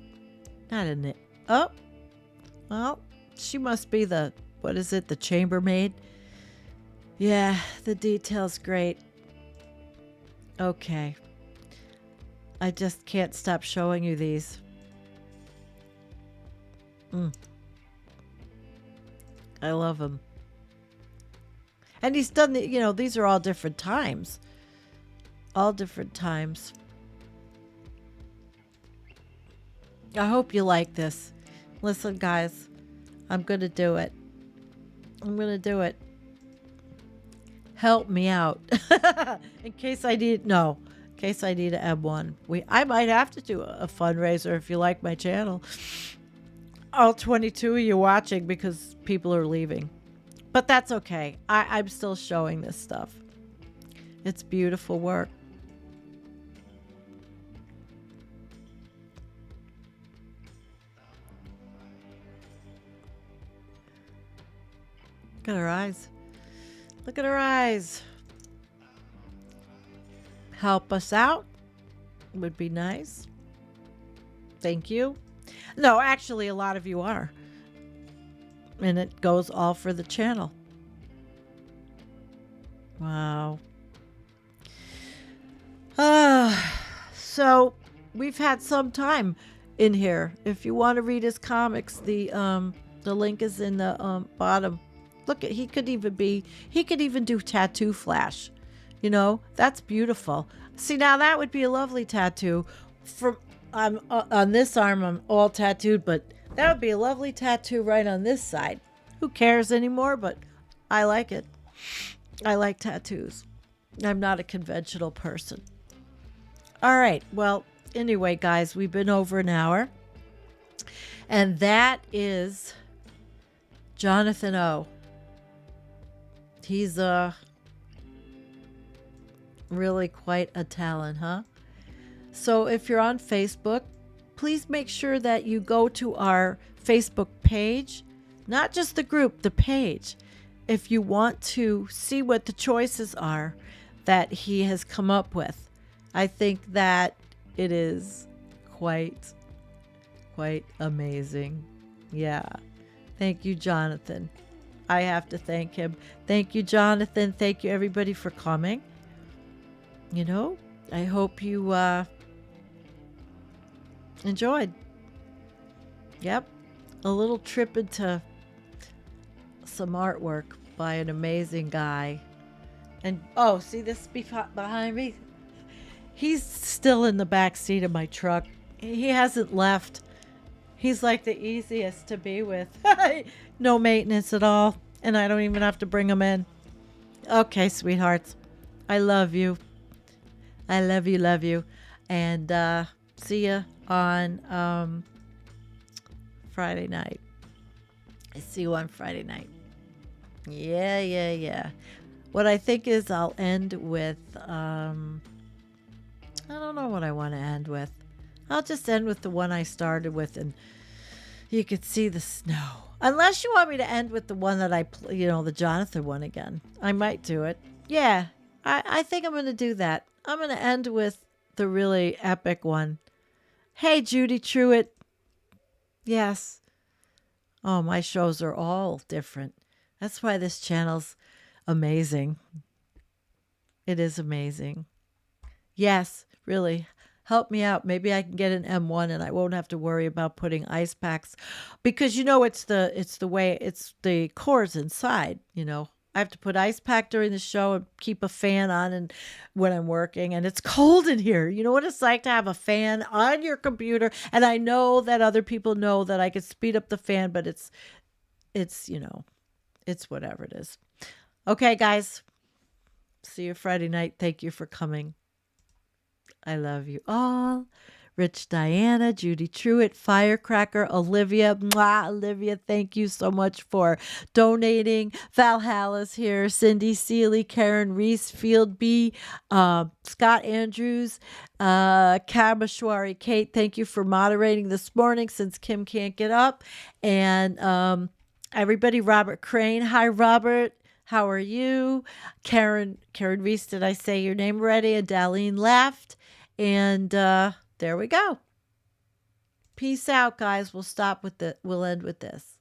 Not in it. Oh, well, she must be the, what is it, the chambermaid? Yeah, the detail's great. Okay. I just can't stop showing you these. I love him. And he's done the, these are all different times. All different times. I hope you like this. Listen, guys, I'm going to do it. I'm going to do it. Help me out. In case I need an M1. I might have to do a fundraiser if you like my channel. All 22 of you watching because people are leaving. But that's okay. I'm still showing this stuff. It's beautiful work. Look at her eyes. Look at her eyes. Help us out would be nice. Thank you. No, actually, a lot of you are. And it goes all for the channel. Wow. So we've had some time in here. If you want to read his comics, the link is in the bottom. Look, he could even do tattoo flash. That's beautiful. See, now that would be a lovely tattoo. On this arm, I'm all tattooed, but that would be a lovely tattoo right on this side. Who cares anymore? But I like it. I like tattoos. I'm not a conventional person. All right. Well, anyway, guys, we've been over an hour. And that is Jonathan O. He's really quite a talent, huh? So if you're on Facebook, please make sure that you go to our Facebook page. not just the group, the page. If you want to see what the choices are that he has come up with, I think that it is quite amazing. Yeah. Thank you, Jonathan. I have to thank him. Thank you, Jonathan. Thank you, everybody, for coming. You know, I hope you enjoyed. Yep. A little trip into some artwork by an amazing guy. And, oh, see this behind me? He's still in the back seat of my truck. He hasn't left. He's like the easiest to be with. No maintenance at all. And I don't even have to bring him in. Okay, sweethearts. I love you. I love you, love you. And see ya on Friday night. I see you on Friday night. Yeah. What I think is I'll end with, I don't know what I want to end with. I'll just end with the one I started with, and you could see the snow. Unless you want me to end with the one that the Jonathan one again. I might do it. Yeah, I think I'm going to do that. I'm going to end with the really epic one. Hey, Judy Truitt. Yes. Oh, my shows are all different. That's why this channel's amazing. It is amazing. Yes, really. Help me out. Maybe I can get an M1 and I won't have to worry about putting ice packs, because it's the cores inside, I have to put ice pack during the show and keep a fan on and when I'm working, and it's cold in here. You know what it's like to have a fan on your computer, and I know that other people know that I could speed up the fan, but it's whatever it is. Okay, guys. See you Friday night. Thank you for coming. I love you all. Rich Diana, Judy Truitt, Firecracker, Olivia. Mwah, Olivia, thank you so much for donating. Valhalla's here. Cindy Seeley, Karen Reese, Field B, Scott Andrews, Kamashwari, Kate, thank you for moderating this morning since Kim can't get up. And everybody, Robert Crane. Hi, Robert. How are you? Karen Reese, did I say your name already? And Darlene left. And there we go. Peace out, guys. We'll end with this.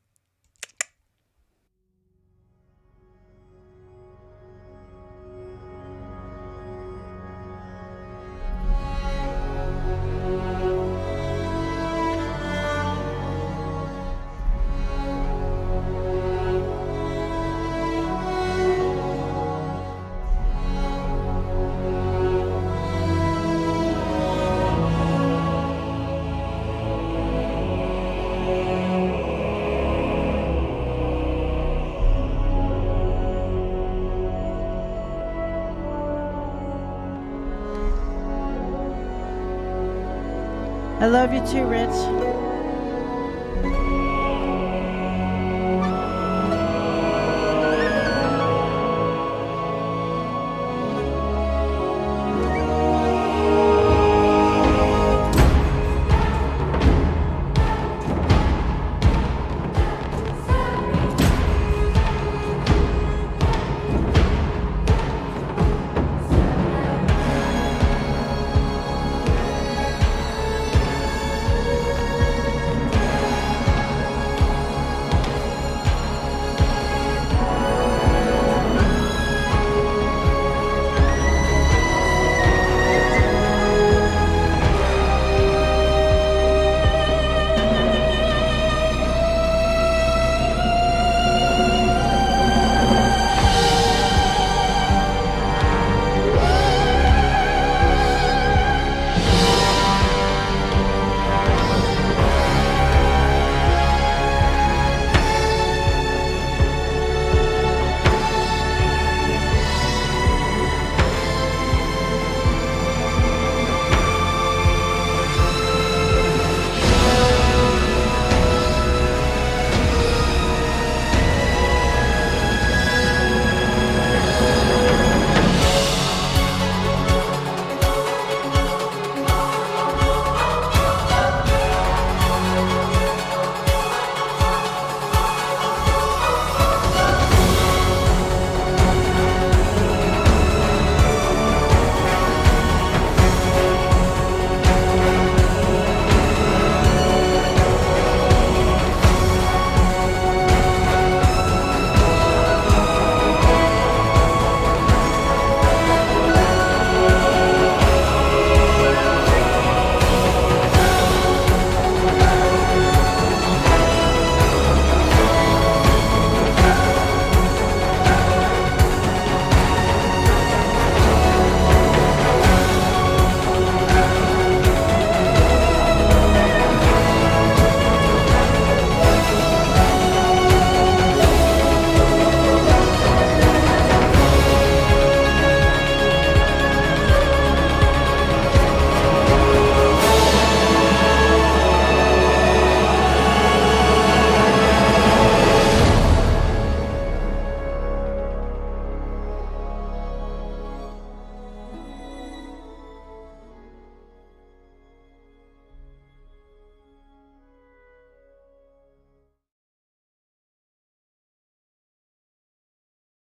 I love you too, Rich.